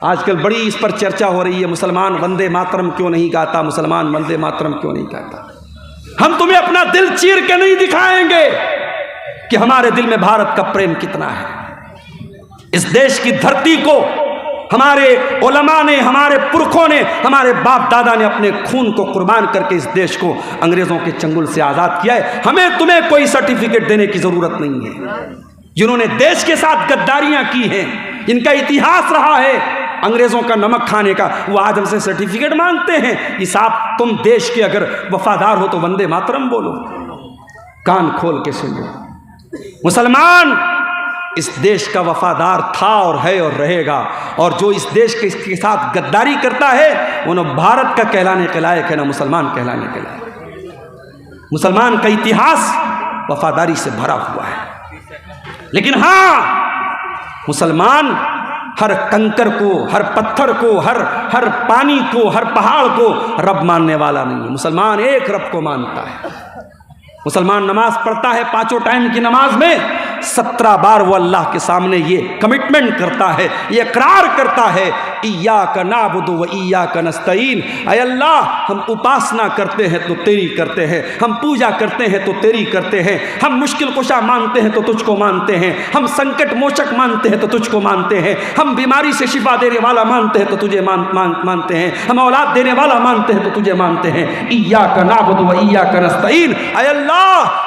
आजकल बड़ी इस पर चर्चा हो रही है, मुसलमान वंदे मातरम क्यों नहीं गाता, मुसलमान वंदे मातरम क्यों नहीं गाता। हम तुम्हें अपना दिल चीर के नहीं दिखाएंगे कि हमारे दिल में भारत का प्रेम कितना है। इस देश की धरती को हमारे उलमा ने, हमारे पुरखों ने, हमारे बाप दादा ने अपने खून को कुर्बान करके इस देश को अंग्रेजों के चंगुल से आजाद किया है। हमें तुम्हें कोई सर्टिफिकेट देने की जरूरत नहीं है। जिन्होंने देश के साथ गद्दारियां की हैं, इनका इतिहास रहा है अंग्रेजों का नमक खाने का, वो आज हमसे सर्टिफिकेट मांगते हैं कि साहब तुम देश के अगर वफादार हो तो वंदे मातरम बोलो। कान खोल के सुन लो, मुसलमान इस देश का वफादार था और है और रहेगा, और जो इस देश के इसके साथ गद्दारी करता है वो न भारत का कहलाने के लायक है, ना मुसलमान कहलाने के लायक। मुसलमान का इतिहास वफादारी से भरा हुआ है, लेकिन हाँ, मुसलमान हर कंकर को, हर पत्थर को, हर पानी को, हर पहाड़ को रब मानने वाला नहीं है। मुसलमान एक रब को मानता है। मुसलमान नमाज पढ़ता है, 5 टाइम की नमाज में 17 बार वो अल्लाह के सामने ये कमिटमेंट करता है, ये इकरार करता है, इय्याका नअबुदु व इय्याका नस्तईन। ऐ अल्लाह, हम उपासना करते हैं तो तेरी करते हैं, हम पूजा करते हैं तो तेरी करते हैं, हम मुश्किल कुशा मानते हैं तो तुझको मानते हैं, हम संकट मोचक मानते हैं तो तुझको मानते हैं, हम बीमारी से शिफा देने वाला मानते हैं तो तुझे मानते हैं, हम औलाद देने वाला मानते हैं तो तुझे मानते हैं। इय्याका नअबुदु व इय्याका नस्तईन। ऐ अल्लाह,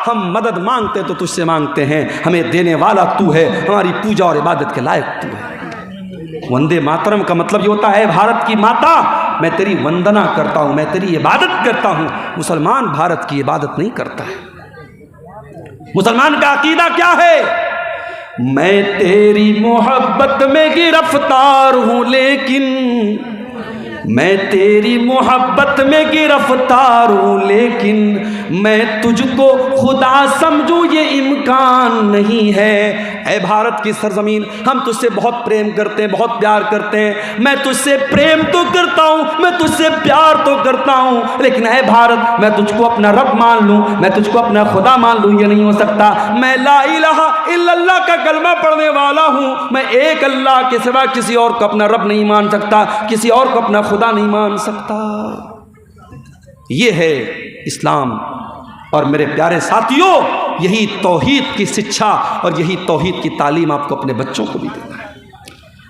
हम मदद मांगते तो तुझसे मांगते हैं, हमें देने वाला तू है, हमारी पूजा और इबादत के लायक तू है। वंदे मातरम का मतलब ये होता है, भारत की माता मैं तेरी वंदना करता हूं, मैं तेरी इबादत करता हूं। मुसलमान भारत की इबादत नहीं करता है। मुसलमान का अकीदा क्या है? मैं तेरी मोहब्बत में गिरफ्तार हूं, लेकिन मैं तेरी मोहब्बत में गिरफ्तार हूँ, लेकिन मैं तुझको खुदा समझूं ये इम्कान नहीं है। ऐ भारत की सरजमीन, हम तुझसे बहुत प्रेम करते हैं, बहुत प्यार करते हैं। मैं तुझसे प्रेम तो करता हूँ, मैं तुझसे प्यार तो करता हूँ, लेकिन ऐ भारत, मैं तुझको अपना रब मान लूँ, मैं तुझको अपना खुदा मान लूँ, ये नहीं हो सकता। मैं ला इलाहा इल्लल्लाह का कलमा पढ़ने वाला हूँ, मैं एक अल्लाह के सिवा किसी और को अपना रब नहीं मान सकता, किसी और को अपना खुदा नहीं मान सकता। ये है इस्लाम। और मेरे प्यारे साथियों, यही तौहीद की शिक्षा और यही तौहीद की तालीम आपको अपने बच्चों को भी देना है।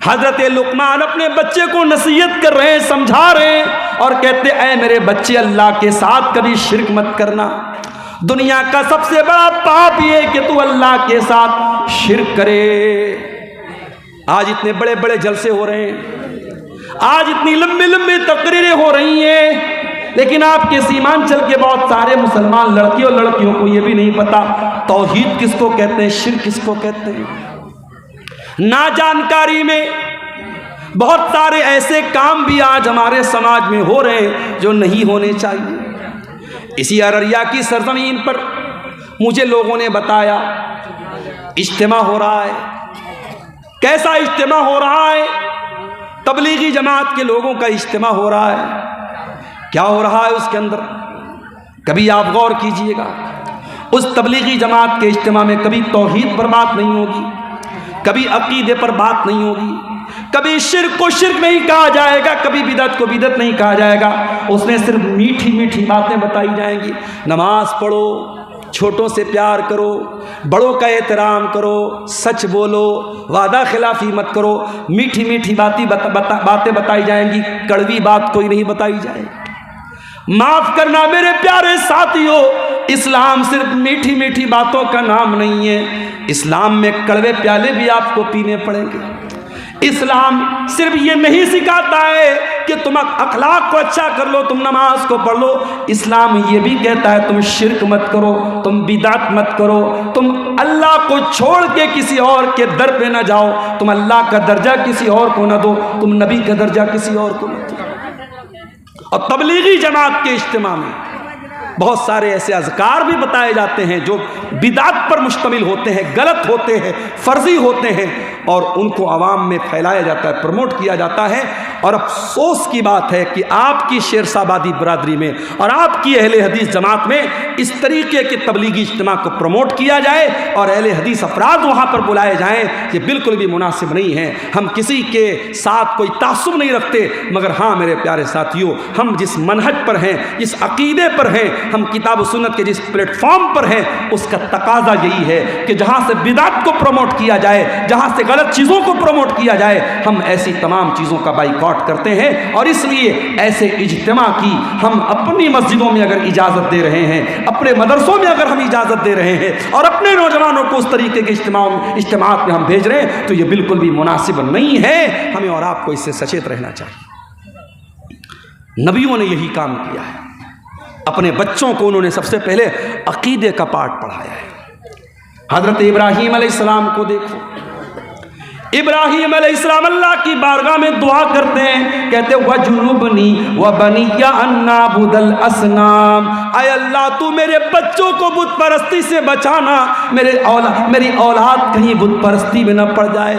हजरत लुकमान अपने बच्चे को नसीहत कर रहे हैं, समझा रहे हैं और कहते, ऐ मेरे बच्चे, अल्लाह के साथ कभी शिर्क मत करना। दुनिया का सबसे बड़ा पाप ये कि तू अल्लाह के साथ शिर्क करे। आज इतने बड़े बड़े जलसे हो रहे हैं, आज इतनी लंबी लंबी तकरीरें हो रही हैं, लेकिन आपके सीमांचल के बहुत सारे मुसलमान लड़के और लड़कियों को यह भी नहीं पता तौहीद किसको कहते हैं, शिर्क किसको कहते हैं। ना जानकारी में बहुत सारे ऐसे काम भी आज हमारे समाज में हो रहे हैं जो नहीं होने चाहिए। इसी अररिया की सरजमीन पर मुझे लोगों ने बताया इज्तिमा हो रहा है। कैसा इज्तिमा हो रहा है? तबलीगी जमात के लोगों का इज्तिमा हो रहा है। क्या हो रहा है उसके अंदर? कभी आप गौर कीजिएगा, उस तबलीगी जमात के इज्तिमा में कभी तौहीद पर बात नहीं होगी, कभी अकीदे पर बात नहीं होगी, कभी शिर्क को शिर्क नहीं कहा जाएगा, कभी बिदअत को बिदअत नहीं कहा जाएगा। उसमें सिर्फ मीठी मीठी बातें बताई जाएंगी। नमाज पढ़ो, छोटों से प्यार करो, बड़ों का एहतराम करो, सच बोलो, वादा खिलाफी मत करो। मीठी मीठी बातें बताई जाएंगी, कड़वी बात कोई नहीं बताई जाएगी। माफ करना मेरे प्यारे साथियों, इस्लाम सिर्फ मीठी मीठी बातों का नाम नहीं है। इस्लाम में कड़वे प्याले भी आपको पीने पड़ेंगे। इस्लाम सिर्फ ये नहीं सिखाता है कि तुम अखलाक को अच्छा कर लो, तुम नमाज को पढ़ लो। इस्लाम ये भी कहता है तुम शिर्क मत करो, तुम बिदात मत करो, तुम अल्लाह को छोड़ के किसी और के दर पे ना जाओ, तुम अल्लाह का दर्जा किसी और को ना दो, तुम नबी का दर्जा किसी और को ना दो। और तबलीगी जमात के इज्तिमा में बहुत सारे ऐसे अज़कार भी बताए जाते हैं जो बिदात पर मुश्तमिल होते हैं, गलत होते हैं, फर्जी होते हैं, और उनको आवाम में फैलाया जाता है, प्रमोट किया जाता है। और अफसोस की बात है कि आपकी शेरशाबादी बरादरी में और आपकी अहले हदीस जमात में इस तरीके के तबलीगी इज्तिमा को प्रमोट किया जाए और अहले हदीस अफराद वहाँ पर बुलाए जाएँ, ये बिल्कुल भी मुनासिब नहीं है। हम किसी के साथ कोई तासुब नहीं रखते, मगर हाँ मेरे प्यारे साथियों, हम जिस मनहज पर हैं, जिस अकीदे पर हैं, हम किताब सुन्नत के जिस प्लेटफॉर्म पर हैं, उसका तकाजा यही है कि जहाँ से बिदात को प्रमोट किया जाए, जहाँ से गलत चीज़ों को प्रमोट किया जाए, हम ऐसी तमाम चीज़ों का बाइकॉट करते हैं। और इसलिए ऐसे इज्तिमा की हम अपनी मस्जिदों में अगर इजाज़त दे रहे हैं, अपने मदरसों में अगर हम इजाज़त दे रहे हैं और अपने नौजवानों को उस तरीके के इज्तिमात में हम भेज रहे हैं, तो ये बिल्कुल भी मुनासिब नहीं है। हमें और आपको इससे सचेत रहना चाहिए। नबियों ने यही काम किया है, अपने बच्चों को उन्होंने सबसे पहले अकीदे का पाठ पढ़ाया है। हज़रत इब्राहीम अलैहिस्सलाम को देखो, इब्राहीम अलैहिस्सलाम अल्लाह की बारगाह में दुआ करते हैं, कहते वजुनुबनी व बनिया अन्ना बुदल असनाम, आय अल्लाह तू मेरे बच्चों को बुत परस्ती से बचाना, मेरी औलाद कहीं बुत परस्ती में न पड़ जाए।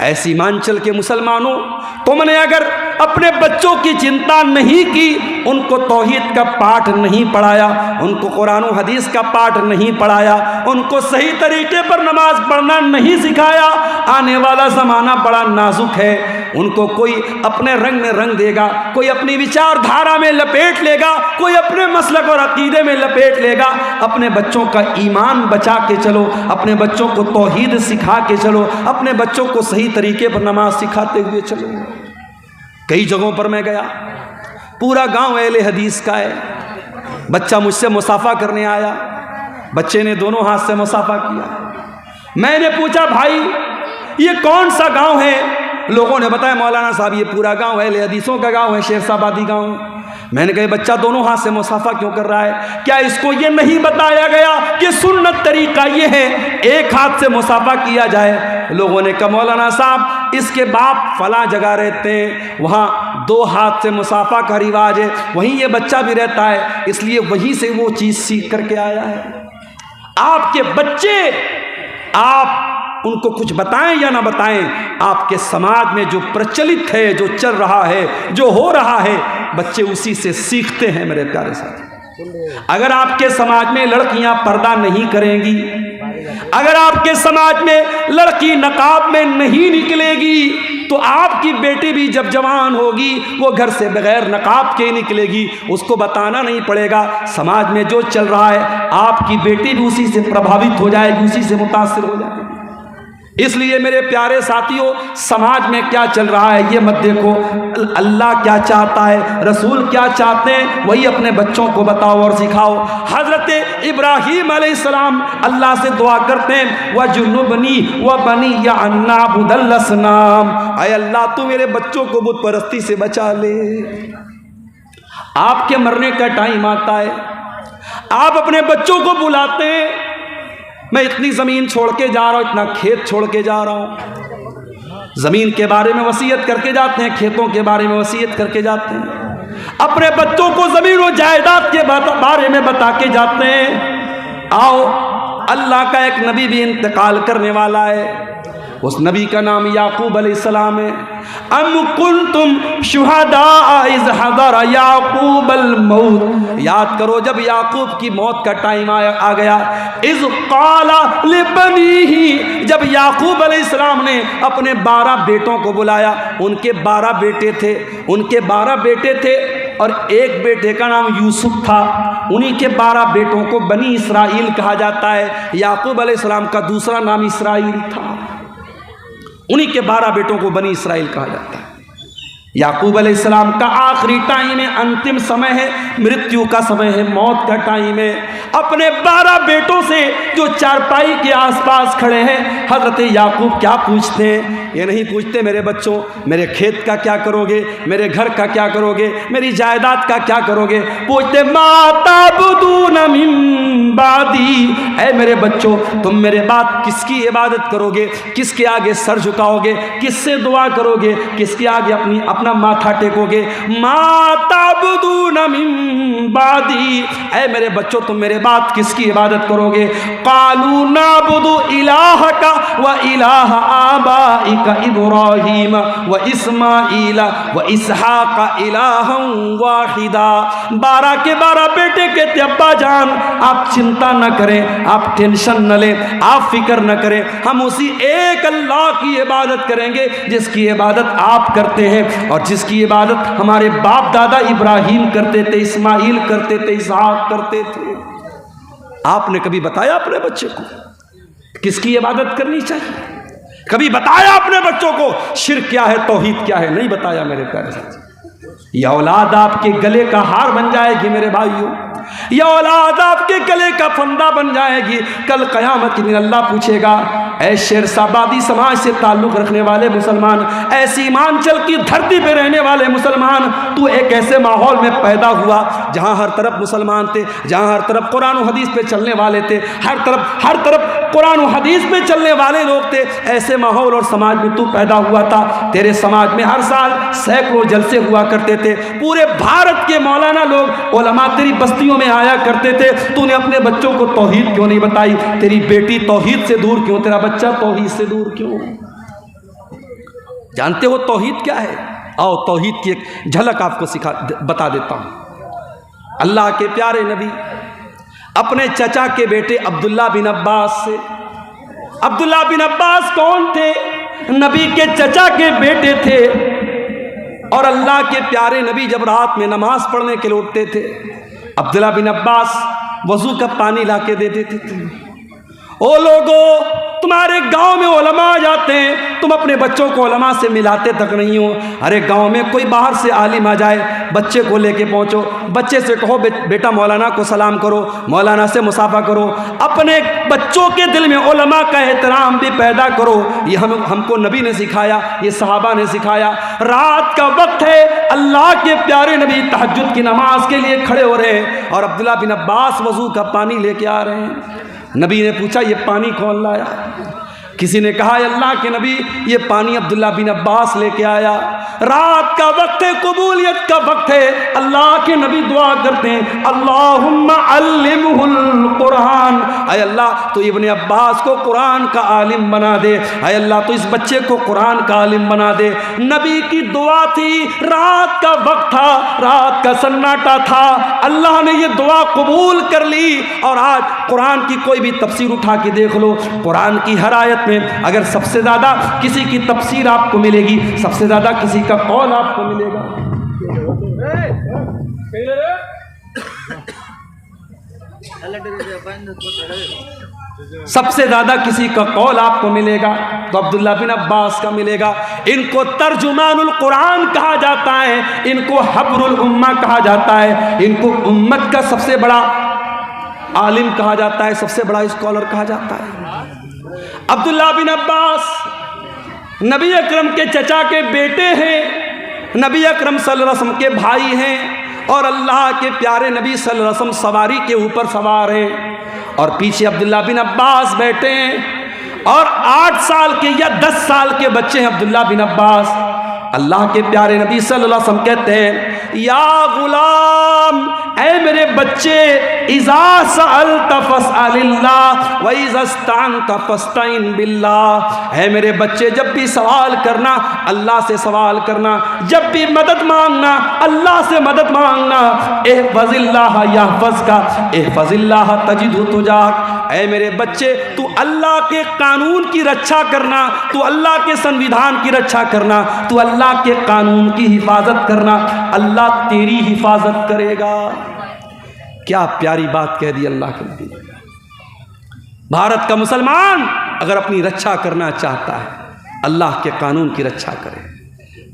ऐसी सीमांचल के मुसलमानों, तुमने अगर अपने बच्चों की चिंता नहीं की, उनको तौहीद का पाठ नहीं पढ़ाया, उनको कुरान और हदीस का पाठ नहीं पढ़ाया, उनको सही तरीके पर नमाज पढ़ना नहीं सिखाया, आने वाला ज़माना बड़ा नाजुक है। उनको कोई अपने रंग में रंग देगा, कोई अपनी विचारधारा में लपेट लेगा, कोई अपने मसलक और अकीदे में लपेट लेगा। अपने बच्चों का ईमान बचा के चलो, अपने बच्चों को तौहीद सिखा के चलो, अपने बच्चों को सही तरीके पर नमाज सिखाते हुए चलो। कई जगहों पर मैं गया, पूरा गांव अहले हदीस का है। बच्चा मुझसे मुसाफा करने आया, बच्चे ने दोनों हाथ से मुसाफा किया। मैंने पूछा भाई ये कौन सा गांव है? लोगों ने बताया मौलाना साहब ये पूरा गांव अहले हदीसों का गांव है, शेरशाबादी गांव। मैंने कहा बच्चा दोनों हाथ से मुसाफा क्यों कर रहा है? क्या इसको ये नहीं बताया गया कि सुन्नत तरीका ये है एक हाथ से मुसाफा किया जाए? लोगों ने कहा मौलाना साहब इसके बाप फला जगह रहते हैं, वहाँ 2 हाथ से मुसाफा का रिवाज है, वहीं ये बच्चा भी रहता है, इसलिए वहीं से वो चीज़ सीख करके आया है। आपके बच्चे, आप उनको कुछ बताएं या ना बताएं, आपके समाज में जो प्रचलित है, जो चल रहा है, जो हो रहा है, बच्चे उसी से सीखते हैं मेरे प्यारे साथी। अगर आपके समाज में लड़कियां पर्दा नहीं करेंगी, अगर आपके समाज में लड़की नकाब में नहीं निकलेगी, तो आपकी बेटी भी जब जवान होगी वो घर से बगैर नकाब के निकलेगी। उसको बताना नहीं पड़ेगा, समाज में जो चल रहा है आपकी बेटी भी उसी से प्रभावित हो जाएगी, उसी से मुतासिर हो जाएगी। इसलिए मेरे प्यारे साथियों, समाज में क्या चल रहा है ये मत देखो, अल्लाह क्या चाहता है, रसूल क्या चाहते हैं, वही अपने बच्चों को बताओ और सिखाओ। हज़रत इब्राहीम अलैहिस्सलाम अल्लाह से दुआ करते हैं वजुनुबनी व बनिया अन्ना बुदल असनाम, आय अल्लाह तू मेरे बच्चों को बुत परस्ती से बचा ले। आपके मरने का टाइम आता है, आप अपने बच्चों को बुलाते हैं, मैं इतनी ज़मीन छोड़ के जा रहा हूँ, इतना खेत छोड़ के जा रहा हूँ। ज़मीन के बारे में वसीयत करके जाते हैं, खेतों के बारे में वसीयत करके जाते हैं, अपने बच्चों को ज़मीन और जायदाद के बारे में बता के जाते हैं। आओ, अल्लाह का एक नबी भी इंतकाल करने वाला है, उस नबी का नाम याकूब अलैहिस्सलाम है। अम कुंतुम शुहदा इज़ हदर याकूब अल मौत, याद करो जब याकूब की मौत का टाइम आ गया। इज़ क़ाला लिबनीही, जब याकूब अलैहिस्सलाम ने अपने 12 बेटों को बुलाया, उनके 12 बेटे थे और एक बेटे का नाम यूसुफ था। उन्हीं के 12 बेटों को बनी इसराइल कहा जाता है। याकूब अलैहिस्सलाम का दूसरा नाम इसराइल था, उन्हीं के 12 बेटों को बनी इसराइल कहा जाता है। याकूब अलैहिस्सलाम का आखिरी टाइम है, अंतिम समय है, मृत्यु का समय है, मौत का टाइम है। अपने 12 बेटों से जो चारपाई के आसपास खड़े हैं, हज़रत याकूब क्या पूछते हैं? ये नहीं पूछते मेरे बच्चों मेरे खेत का क्या करोगे, मेरे घर का क्या करोगे, मेरी जायदाद का क्या करोगे। पूछते माता बुदून मिन बादी, ऐ मेरे बच्चों तुम मेरे बाद किसकी इबादत करोगे, किसके आगे सर झुकाओगे, किससे दुआ करोगे, किसके आगे अपना माथा टेकोगे। माता बुदून मिन बादी, ऐ मेरे बच्चों तुम मेरे बाद किसकी इबादत करोगे? कालू नाबुदु इलाहका व इलाह आबाइका इब्राहीम व इस्माईल व इसहाका इलाहम वाहिदा। 12 के 12 बेटे कहते अब्बा जान आप चिंता न करें, आप टेंशन न लें, आप फिक्र न करें, हम उसी एक अल्लाह की इबादत करेंगे जिसकी इबादत आप करते हैं और जिसकी इबादत हमारे बाप दादा इब्राहिम करते थे, इस्माइल करते थे, इसहाक करते थे। आपने कभी बताया अपने बच्चे को किसकी इबादत करनी चाहिए? कभी बताया अपने बच्चों को शिर्क क्या है, तौहीद क्या है? नहीं बताया मेरे प्यारे साथी। यह औलाद आपके गले का हार बन जाएगी मेरे भाइयों, यह औलाद आपके गले का फंदा बन जाएगी। कल क़यामत के दिन अल्लाह पूछेगा, ऐ शेरशाबादी समाज से ताल्लुक़ रखने वाले मुसलमान, ऐ सीमांचल की धरती पे रहने वाले मुसलमान, तू एक ऐसे माहौल में पैदा हुआ जहाँ हर तरफ मुसलमान थे, जहाँ हर तरफ कुरान और हदीस पे चलने वाले थे, हर तरफ कुरान और हदीस पे चलने वाले लोग थे। ऐसे माहौल और समाज में तू पैदा हुआ था। तेरे समाज में हर साल सैकड़ों जलसे हुआ करते थे, पूरे भारत के मौलाना लोग उलमा तेरी बस्तियों में आया करते थे। तूने अपने बच्चों को तौहीद क्यों नहीं बताई? तेरी बेटी तौहीद से दूर क्यों, तेरा बच्चा तौहीद से दूर क्यों? जानते हो तौहीद क्या है? आओ तौहीद की एक झलक आपको बता देता हूं। अल्लाह के प्यारे नबी अपने चचा के बेटे अब्दुल्ला बिन अब्बास से, अब्दुल्ला बिन अब्बास कौन थे? नबी के चचा के बेटे थे। और अल्लाह के प्यारे नबी जब रात में नमाज पढ़ने के लिए उठते थे, अब्दुल्ला बिन अब्बास वजू का पानी ला के दे देते थे। ओ लोगों, तुम्हारे गांव में उलमा आ जाते हैं, तुम अपने बच्चों को उलमा से मिलाते तक नहीं हो। अरे गांव में कोई बाहर से आलिम आ जाए, बच्चे को लेके पहुंचो, बच्चे से कहो बेटा मौलाना को सलाम करो, मौलाना से मुसाफा करो। अपने बच्चों के दिल में उलमा का एहतराम भी पैदा करो। ये हमको नबी ने सिखाया, ये सहाबा ने सिखाया। रात का वक्त है, अल्लाह के प्यारे नबी तहज्जुद की नमाज के लिए खड़े हो रहे हैं और अब्दुल्ला बिन अब्बास वजू का पानी लेके आ रहे हैं। नबी ने पूछा ये पानी कौन लाया? किसी ने कहा अल्लाह के नबी ये पानी अब्दुल्ला बिन अब्बास लेके आया। रात का वक्त है, कबूलियत का वक्त है। अल्लाह के नबी दुआ करते हैं, अल्लाहुम्मा अल्लिमहुल कुरान, ऐ अल्लाह तो इब्ने अब्बास को कुरान का आलिम बना दे, ऐ अल्लाह तो इस बच्चे को कुरान का आलिम बना दे। नबी की दुआ थी, रात का वक्त था, रात का सन्नाटा था, अल्लाह ने ये दुआ कबूल कर ली। और आज कुरान की कोई भी तफसीर उठा के देख लो, कुरान की हर आयत में अगर सबसे ज्यादा किसी की तफसीर आपको मिलेगी, सबसे ज्यादा किसी का कौल आपको मिलेगा, सबसे ज्यादा किसी का कौल आपको मिलेगा तो अब्दुल्ला बिन अब्बास का मिलेगा। इनको तर्जुमानुल कुरान कहा जाता है, इनको हब्रुल उम्मा कहा जाता है, इनको उम्मत का सबसे बड़ा आलिम कहा जाता है, सबसे बड़ा स्कॉलर कहा जाता है। अब्दुल्ला बिन अब्बास नबी अकरम के चचा के बेटे हैं, नबी अकरम सल्लल्लाहु अलैहि वसल्लम के भाई हैं और अल्लाह के प्यारे नबी सल्लल्लाहु अलैहि वसल्लम सवारी के ऊपर सवार हैं और पीछे अब्दुल्ला बिन अब्बास बैठे हैं और 8 साल के या 10 साल के बच्चे हैं अब्दुल्ला बिन अब्बास। अल्लाह के प्यारे नबी सल्लल्लाहु अलैहि वसल्लम कहते हैं, या गुलाम, ऐ मेरे बच्चे, इज़ा सअल्ता फस्अलिल्लाह व इज़ा इस्तअनता फस्तईन बिल्लाह। है मेरे बच्चे, जब भी सवाल करना अल्लाह से सवाल करना, जब भी मदद मांगना अल्लाह से मदद मांगना। इहफ़ज़िल्लाह यहफ़ज़का इहफ़ज़िल्लाह तजिदहु तुजाक। ऐ मेरे बच्चे, तू अल्लाह के कानून की रक्षा करना, तू अल्लाह के संविधान की रक्षा करना, तू अल्लाह के कानून की हिफाजत करना, अल्लाह तेरी हिफाजत करेगा। क्या प्यारी बात कह दी अल्लाह के नबी। भारत का मुसलमान अगर अपनी रक्षा करना चाहता है, अल्लाह के कानून की रक्षा करे।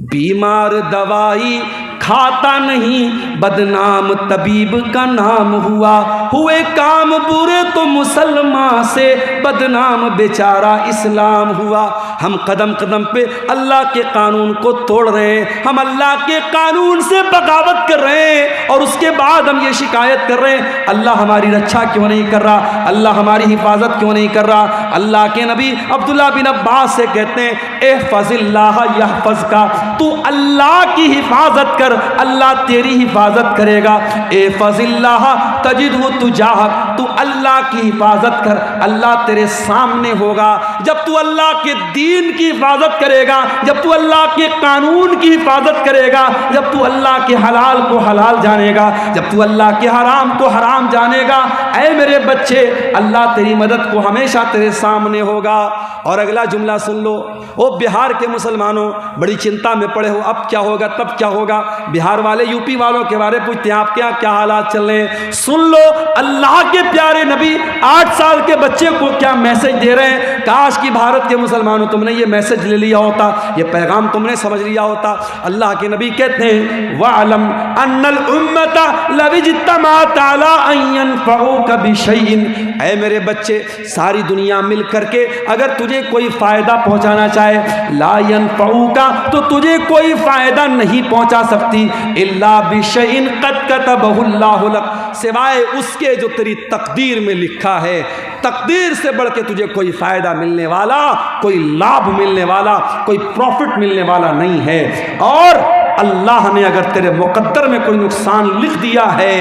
बीमार दवाई खाता नहीं, बदनाम तबीब का नाम हुआ, हुए काम बुरे तो मुसलमान से बदनाम बेचारा इस्लाम हुआ। हम कदम कदम पे अल्लाह के कानून को तोड़ रहे हैं, हम अल्लाह के कानून से बगावत कर रहे हैं और उसके बाद हम ये शिकायत कर रहे हैं अल्लाह हमारी रक्षा क्यों नहीं कर रहा, अल्लाह हमारी हिफाजत क्यों नहीं कर रहा। अल्लाह के नबी अब्दुल्ला बिन अब्बास से कहते हैं एहफज़िल्लाह यहफज़का, तू अल्लाह की हिफाजत कर, अल्लाह तेरी हिफाजत करेगा। एहफज़िल्लाह तजिदहु तुजाहक, तू अल्लाह की हिफाजत कर, अल्लाह तेरे सामने होगा। जब तू अल्लाह के दीन की हिफाजत करेगा, जब तू अल्लाह के कानून की हिफाजत करेगा, जब तू अल्लाह के हलाल को हलाल जानेगा, जब तू अल्लाह के हराम को हराम जानेगा, ऐ मेरे बच्चे अल्लाह तेरी मदद को हमेशा तेरे सामने होगा। और अगला जुमला सुन लो, ओ बिहार के मुसलमानों बड़ी चिंता में पड़े हो, अब क्या होगा तब क्या होगा। बिहार वाले यूपी वालों के बारे में पूछते हैं आपके यहाँ क्या हालात चल रहे हैं। सुन लो अल्लाह के प्यारे नबी 8 साल के बच्चे को क्या मैसेज दे रहे हैं। काश कि भारत के मुसलमानों तुमने ये मैसेज ले लिया होता, ये पैगाम तुमने समझ लिया होता। अल्लाह के नबी कहते हैं वअलम अन्नल उम्मता लविज्तमाअत अला अन यनफऊका बिशैइन, ऐ मेरे बच्चे सारी दुनिया मिल करके अगर तुझे कोई फायदा पहुंचाना चाहे, ला यनफऊका, तो तुझे कोई फायदा नहीं पहुंचा सकती, इल्ला बिशैइन क़द कतबहुल्लाहु लक, सिवाय उसके जो तेरी तकदीर में लिखा है। तकदीर से बढ़ के तुझे कोई फायदा मिलने वाला, कोई लाभ मिलने वाला, कोई प्रॉफिट मिलने वाला नहीं है। और अल्लाह ने अगर तेरे मुकद्दर में कोई नुकसान लिख दिया है,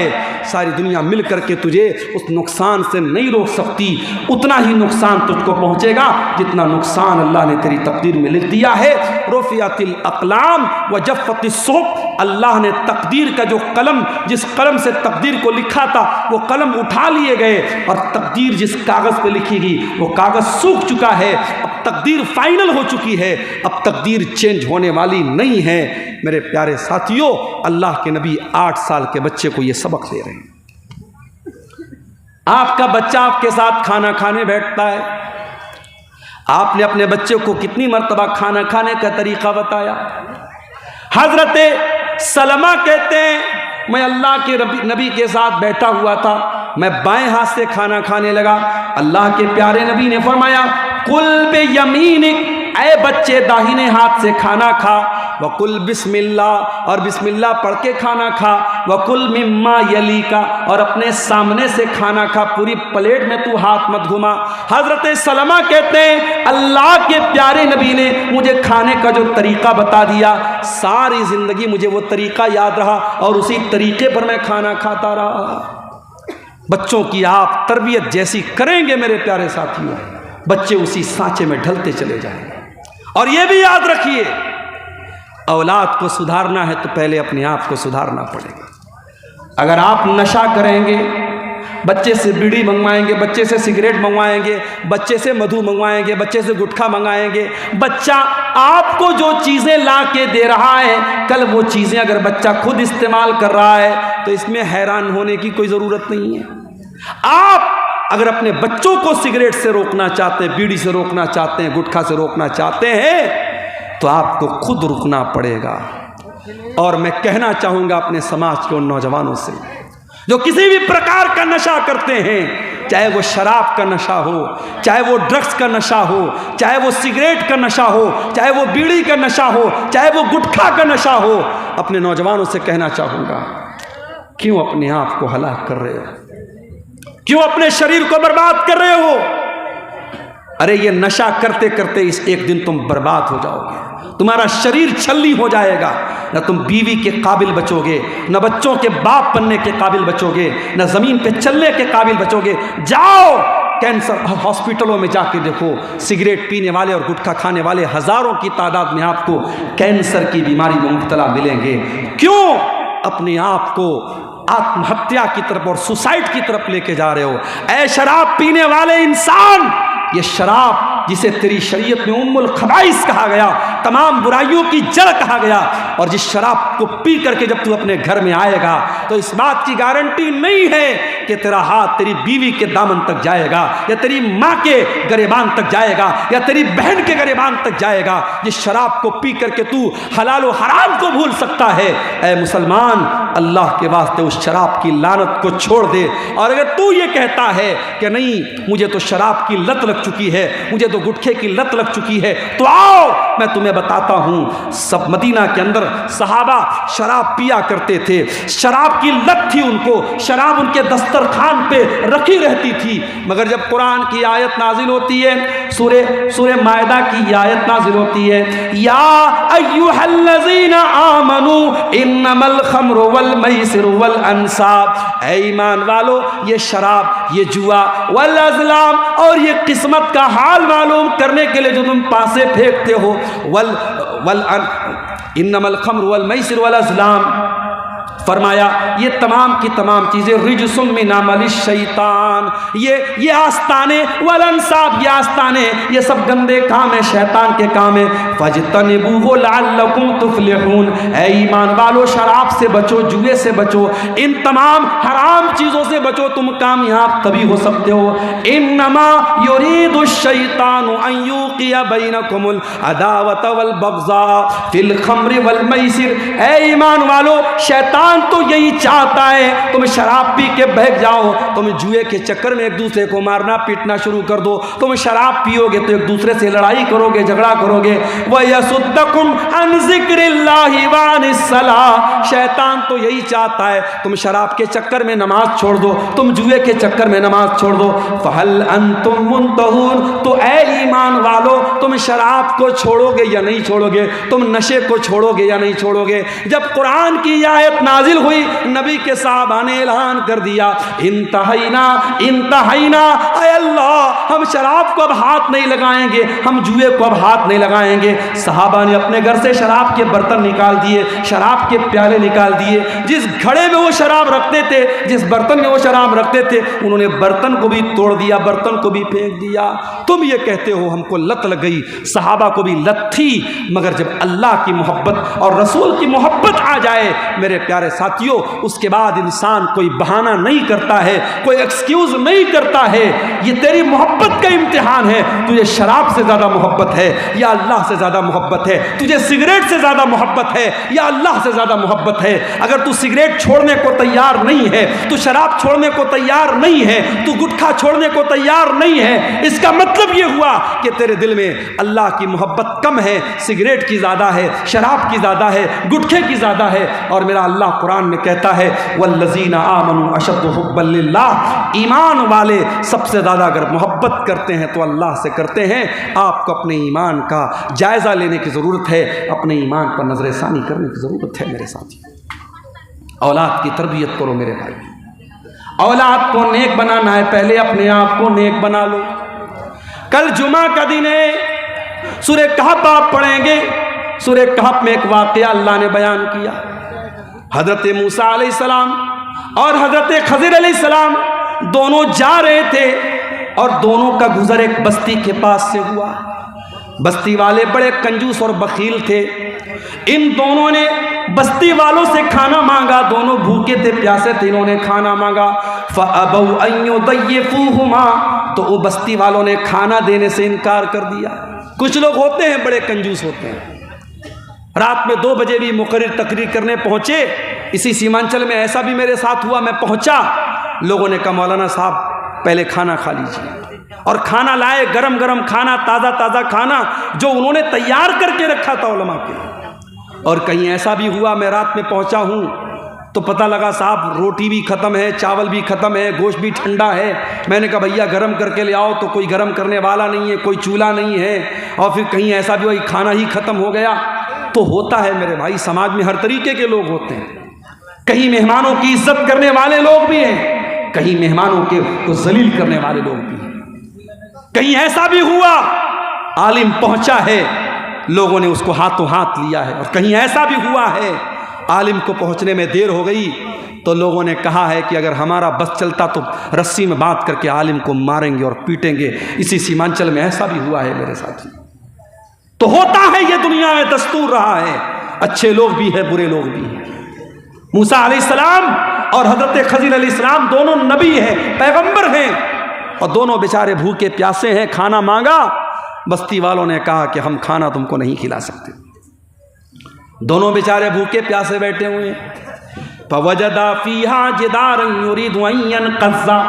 सारी दुनिया मिल करके तुझे उस नुकसान से नहीं रोक सकती। उतना ही नुकसान तुझको पहुंचेगा जितना नुकसान अल्लाह ने तेरी तकदीर में लिख दिया है। रुफ़ियतिल अक़लाम व जफ़्फ़तिस सुहुफ़, अल्लाह ने तकदीर का जो कलम, जिस कलम से तकदीर को लिखा था वो कलम उठा लिए गए और तकदीर जिस कागज़ पे लिखी गई वो कागज़ सूख चुका है। अब तकदीर फाइनल हो चुकी है, अब तकदीर चेंज होने वाली नहीं है। मेरे प्यारे साथियों, अल्लाह के नबी 8 साल के बच्चे को ये सबक दे रहे हैं। आपका बच्चा आपके साथ खाना खाने बैठता है, आपने अपने बच्चे को कितनी मर्तबा खाना खाने का तरीका बताया। हजरत सलमा कहते हैं मैं अल्लाह के नबी के साथ बैठा हुआ था, मैं बाएं हाथ से खाना खाने लगा। अल्लाह के प्यारे नबी ने फरमाया कुल बे यमीनिक, ऐ बच्चे दाहिने हाथ से खाना खा, वकुल बिस्मिल्लाह, और बिस्मिल्लाह पढ़ के खाना खा, वकुल मिम्मा यली का, और अपने सामने से खाना खा, पूरी प्लेट में तू हाथ मत घुमा। हजरत सलमा कहते हैं अल्लाह के प्यारे नबी ने मुझे खाने का जो तरीका बता दिया, सारी ज़िंदगी मुझे वो तरीका याद रहा और उसी तरीके पर मैं खाना खाता रहा। बच्चों की आप तरबियत जैसी करेंगे मेरे प्यारे साथियों, बच्चे उसी सांचे में ढलते चले जाएंगे। और ये भी याद रखिए, औलाद को सुधारना है तो पहले अपने आप को सुधारना पड़ेगा। अगर आप नशा करेंगे, बच्चे से बीड़ी मंगवाएंगे, बच्चे से सिगरेट मंगवाएंगे, बच्चे से मधु मंगवाएंगे, बच्चे से गुटखा मंगाएंगे, बच्चा आपको जो चीज़ें ला के दे रहा है, कल वो चीज़ें अगर बच्चा खुद इस्तेमाल कर रहा है तो इसमें हैरान होने की कोई ज़रूरत नहीं है। आप अगर अपने बच्चों को सिगरेट से रोकना चाहते हैं, बीड़ी से रोकना चाहते हैं, गुटखा से रोकना चाहते हैं, तो आपको खुद रुकना पड़ेगा। और मैं कहना चाहूँगा अपने समाज के उन नौजवानों से जो किसी भी प्रकार का नशा करते हैं, चाहे वो शराब का नशा हो, चाहे वो ड्रग्स का नशा हो, चाहे वो सिगरेट का नशा हो, चाहे वो बीड़ी का नशा हो, चाहे वो गुटखा का नशा हो, अपने नौजवानों से कहना चाहूँगा क्यों अपने आप को हलाक कर रहे हो, क्यों अपने शरीर को बर्बाद कर रहे हो। अरे ये नशा करते करते इस एक दिन तुम बर्बाद हो जाओगे, तुम्हारा शरीर छल्ली हो जाएगा, न तुम बीवी के काबिल बचोगे, न बच्चों के बाप बनने के काबिल बचोगे, न ज़मीन पे चलने के काबिल बचोगे। जाओ कैंसर हॉस्पिटलों में जाके देखो, सिगरेट पीने वाले और गुटखा खाने वाले हज़ारों की तादाद में आपको कैंसर की बीमारी में मुब्तला मिलेंगे। क्यों अपने आप को आत्महत्या की तरफ और सुसाइड की तरफ लेके जा रहे हो। ऐ शराब पीने वाले इंसान, ये शराब जिसे तेरी शरीयत में उम्मुल खबाइस कहा गया, तमाम बुराइयों की जड़ कहा गया, और जिस शराब को पी करके जब तू अपने घर में आएगा तो इस बात की गारंटी नहीं है कि तेरा हाथ तेरी बीवी के दामन तक जाएगा, या तेरी माँ के गरेबान तक जाएगा, या तेरी बहन के गरेबान तक जाएगा। जिस शराब को पी करके तू हलाल और हराम को भूल सकता है, ऐ मुसलमान अल्लाह के वास्ते उस शराब की लानत को छोड़ दे। और अगर तू ये कहता है कि नहीं मुझे तो शराब की लत लग चुकी है, मुझे तो गुटखे की लत लग चुकी है, तो आओ मैं तुम्हें बताता हूँ। सब मदीना के अंदर सहाबा शराब पिया करते थे, शराब की लत थी उनको, शराब उनके दस्तरखान पे रखी रहती थी। मगर जब कुरान की आयत नाजिल होती है, सूरे मायदा की आयत नाजिल होती है, या अय्युहल्लज़ीना आमनू इन्नमल खम्रु वल मैसिरु वल अंसाब, ऐ ईमान वालो ये शराब, ये जुआ, वल अज़लाम और ये किस्मत का हाल मालूम करने के लिए जो तुम पासे फेंकते हो, इन्नमल खम्रु वल मैसिरु वल अज़लाम, फरमाया ये तमाम की तमाम चीज़ें रिजसुम मिन अमलि शैतान, ये आस्ताने वल अंसाब, ये आस्ताने, ये सब गंदे काम है, शैतान के काम है। फजतनिबूहु लअल्लकुम तुफ्लिहून, ऐ ईमान वालो शराब से बचो, जुए से बचो, इन तमाम हराम चीज़ों से बचो, तुम कामयाब तभी हो सकते हो। इन्नमा युरीदु शैतानु अन युक़िया बैनकुमुल अदावत वल बग़ज़ा फिल खम्रि वल मैसिर, ऐ ईमान वालो शैतान तो यही चाहता है तुम शराब पी के बहक जाओ, तुम जुए के चक्कर में एक दूसरे को मारना पीटना शुरू कर दो, तुम शराब पियोगे तो एक दूसरे से लड़ाई करोगे, झगड़ा करोगे। वयसुद्दकुम अन ज़िक्रिल्लाहि व अनिस्सलाह, शैतान तो यही चाहता है तुम शराब के चक्कर में नमाज छोड़ दो, तुम जुए के चक्कर में नमाज छोड़ दो। फहल अंतुम मुंतहून, तो ऐ ईमान वालो तुम शराब को छोड़ोगे या नहीं छोड़ोगे, तुम नशे को छोड़ोगे या नहीं छोड़ोगे। जब कुरान की आयत नाजिल हुई, नबी के साहबा ने ऐलान कर दिया, इंतहाइना इंतहाइना, ऐ अल्लाह हम शराब को अब हाथ नहीं लगाएंगे, हम जुए को अब हाथ नहीं लगाएंगे। सहाबा ने अपने घर से शराब के बर्तन निकाल दिए, शराब के प्याले निकाल दिए, जिस घड़े में वो शराब रखते थे, जिस बर्तन में वो शराब रखते थे, उन्होंने बर्तन को भी तोड़ दिया, बर्तन को भी फेंक दिया। तुम ये कहते हो हमको लत लग गई, सहाबा को भी लत थी, मगर जब अल्लाह की मोहब्बत और रसूल की मोहब्बत आ जाए मेरे प्यारे साथियों, उसके बाद इंसान कोई बहाना नहीं करता है, कोई एक्सक्यूज नहीं करता है। ये तेरी मोहब्बत का इम्तिहान है, तुझे शराब से ज्यादा मोहब्बत है या अल्लाह से ज्यादा मोहब्बत है, तुझे सिगरेट से ज्यादा मोहब्बत है या अल्लाह से ज्यादा मोहब्बत है। अगर तू सिगरेट छोड़ने को तैयार नहीं है, तू शराब छोड़ने को तैयार नहीं है, तू गुटखा छोड़ने को तैयार नहीं है, इसका मतलब ये हुआ कि तेरे दिल में अल्लाह की मोहब्बत कम है, सिगरेट की ज्यादा है, शराब की ज्यादा है, गुटखे की ज्यादा है। और मेरा अल्लाह कुरान में कहता है वल्लज़ीना आमनू अशद्दु हुब्बन लिल्लाह, ईमान वाले सबसे ज़्यादा अगर मोहब्बत करते हैं तो अल्लाह से करते हैं। आपको अपने ईमान का जायज़ा लेने की ज़रूरत है, अपने ईमान पर नज़र सानी करने की ज़रूरत है। मेरे साथी, औलाद की तरबियत करो मेरे भाई, औलाद को नेक बनाना है, पहले अपने आप को नेक बना लो। कल जुमा का दिन है, सूरे कहफ आप पढ़ेंगे, सूरे कहफ में एक वाक़या अल्लाह ने बयान किया। हज़रत मूसा अलैहिस्सलाम और हज़रत खज़िर अलैहिस्सलाम दोनों जा रहे थे और दोनों का गुज़र एक बस्ती के पास से हुआ। बस्ती वाले बड़े कंजूस और बखील थे। इन दोनों ने बस्ती वालों से खाना मांगा, दोनों भूखे थे, प्यासे थे, इन्होंने खाना मांगा। फ़अबौ अन युदय्यिफ़ूहुमा, तो वो बस्ती वालों ने खाना देने से इनकार कर दिया। कुछ लोग होते हैं बड़े कंजूस होते हैं, रात में 2 बजे भी मुकर्रिर तकरीर करने पहुंचे। इसी सीमांचल में ऐसा भी मेरे साथ हुआ, मैं पहुंचा, लोगों ने कहा मौलाना साहब पहले खाना खा लीजिए, और खाना लाए, गरम गरम खाना, ताज़ा ताज़ा खाना जो उन्होंने तैयार करके रखा था उलमा के। और कहीं ऐसा भी हुआ, मैं रात में पहुंचा हूं तो पता लगा साहब रोटी भी ख़त्म है, चावल भी ख़त्म है, गोश्त भी ठंडा है। मैंने कहा भैया गरम करके ले आओ, तो कोई गरम करने वाला नहीं है, कोई चूल्हा नहीं है। और फिर कहीं ऐसा भी हुआ खाना ही ख़त्म हो गया। तो होता है मेरे भाई, समाज में हर तरीके के लोग होते हैं। कहीं मेहमानों की इज्जत करने वाले लोग भी हैं, कहीं मेहमानों को जलील करने वाले लोग भी हैं। कहीं ऐसा भी हुआ आलिम पहुंचा है, लोगों ने उसको हाथों हाथ लिया है। और कहीं ऐसा भी हुआ है आलिम को पहुंचने में देर हो गई तो लोगों ने कहा है कि अगर हमारा बस चलता तो रस्सी में बांध करके आलिम को मारेंगे और पीटेंगे। इसी सीमांचल में ऐसा भी हुआ है मेरे साथी। तो होता है, ये दुनिया में दस्तूर रहा है, अच्छे लोग भी हैं, बुरे लोग भी हैं। मूसा अलैहिस्सलाम और हजरत खज़िर अलैहिस्सलाम दोनों नबी हैं, पैगंबर हैं, और दोनों बेचारे भूखे प्यासे हैं। खाना मांगा, बस्ती वालों ने कहा कि हम खाना तुमको नहीं खिला सकते। दोनों बेचारे भूखे प्यासे बैठे हुए हैं। फवजदा फीहा जिदारन युरीदु अन यनक़ज़्ज़ा।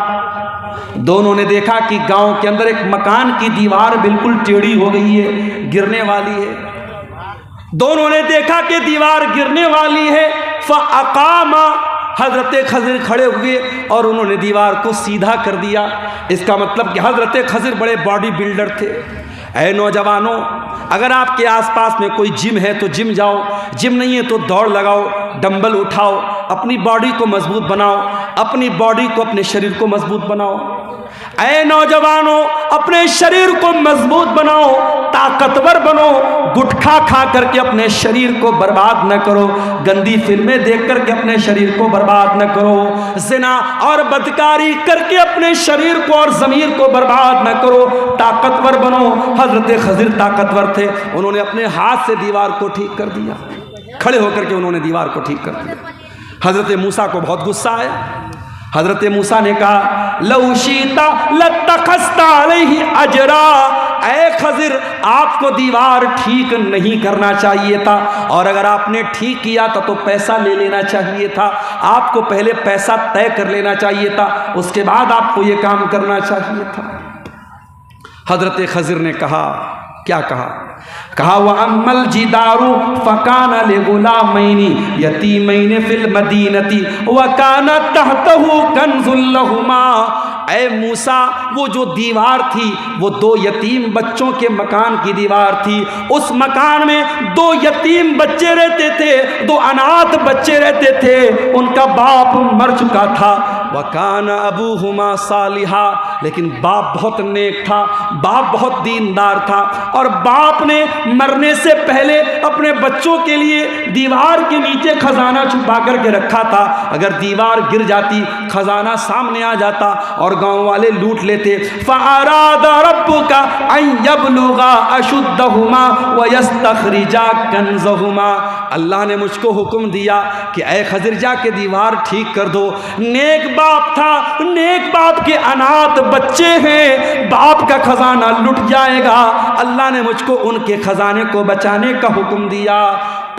दोनों ने देखा कि गांव के अंदर एक मकान की दीवार बिल्कुल टेढ़ी हो गई है, गिरने वाली है। दोनों ने देखा कि दीवार गिरने वाली है। फ़अक़ामा, हज़रत खज़िर खड़े हुए और उन्होंने दीवार को सीधा कर दिया। इसका मतलब कि हज़रत खज़िर बड़े बॉडी बिल्डर थे। ऐ नौजवानों, अगर आपके आसपास में कोई जिम है तो जिम जाओ, जिम नहीं है तो दौड़ लगाओ, डंबल उठाओ, अपनी बॉडी को मजबूत बनाओ, अपनी बॉडी को, अपने शरीर को मजबूत बनाओ। ऐ नौजवानों, अपने शरीर को मजबूत बनाओ, ताकतवर बनो। गुटखा खा करके अपने शरीर को बर्बाद न करो, गंदी फिल्में देख करके अपने शरीर को बर्बाद न करो, ज़िना और बदकारी करके अपने शरीर को और ज़मीर को बर्बाद न करो, ताकतवर बनो। हज़रत खज़िर ताकतवर थे, उन्होंने अपने हाथ से दीवार को ठीक कर दिया। खड़े होकर के उन्होंने दीवार को ठीक कर दिया। हज़रत मूसा को बहुत गुस्सा आया। हज़रत मूसा ने कहा, लौ शीता लत्तखज़्ता अलैहि अजरा। ऐ खज़िर, आपको दीवार ठीक नहीं करना चाहिए था, और अगर आपने ठीक किया था तो पैसा ले लेना चाहिए था। आपको पहले पैसा तय कर लेना चाहिए था, उसके बाद आपको ये काम करना चाहिए था। हज़रत खज़िर ने कहा, क्या कहा? कहा व अम्मल जिदारु फ़कान लिग़ुलामैनि यतीमैनि फ़िल मदीनति व कान तहतहु कन्ज़ुल लहुमा। ऐ मूसा, वो जो दीवार थी वो 2 यतीम बच्चों के मकान की दीवार थी। उस मकान में 2 यतीम बच्चे रहते थे, 2 अनाथ बच्चे रहते थे। उनका बाप मर चुका था। वकान अबूहुमा सालिहा, लेकिन बाप बहुत नेक था, बाप बहुत दीनदार था, और बाप ने मरने से पहले अपने बच्चों के लिए दीवार के नीचे खजाना छुपा करके रखा था। अगर दीवार गिर जाती, खजाना सामने आ जाता और गांव वाले लूट लेते। फ़अरादा रब्बुका अन यबलुगा अशुद्धहुमा व यस्तखरिजा कन्ज़हुमा। अल्लाह ने मुझको हुक्म दिया कि ऐ खज़िर, जा के दीवार ठीक कर दो। नेक बाप था, नेक बाप के अनाथ बच्चे हैं, बाप का खजाना लुट जाएगा। अल्लाह ने मुझको उनके खजाने को बचाने का हुक्म दिया।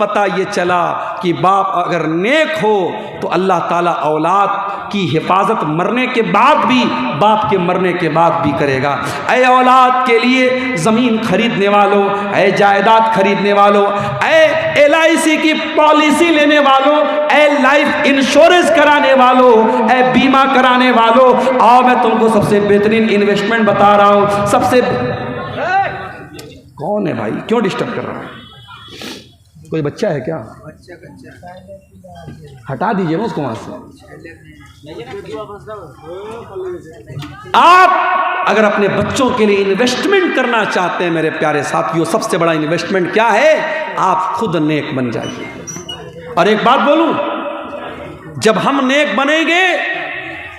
पता ये चला कि बाप अगर नेक हो तो अल्लाह ताला औलाद की हिफाजत मरने के बाद भी, बाप के मरने के बाद भी करेगा। ऐ औलाद के लिए ज़मीन खरीदने वालों, ऐ जायदाद खरीदने वालों, ऐ LIC की पॉलिसी लेने वालों, ऐ लाइफ इंश्योरेंस कराने वालों, ऐ बीमा कराने वालों, आओ मैं तुमको सबसे बेहतरीन इन्वेस्टमेंट बता रहा हूँ। सबसे कौन है भाई, क्यों डिस्टर्ब कर रहा है? कोई बच्चा है क्या? हटा दीजिए ना उसको वहां से। आप अगर अपने बच्चों के लिए इन्वेस्टमेंट करना चाहते हैं मेरे प्यारे साथियों, सबसे बड़ा इन्वेस्टमेंट क्या है? आप खुद नेक बन जाइए। और एक बात बोलूं, जब हम नेक बनेंगे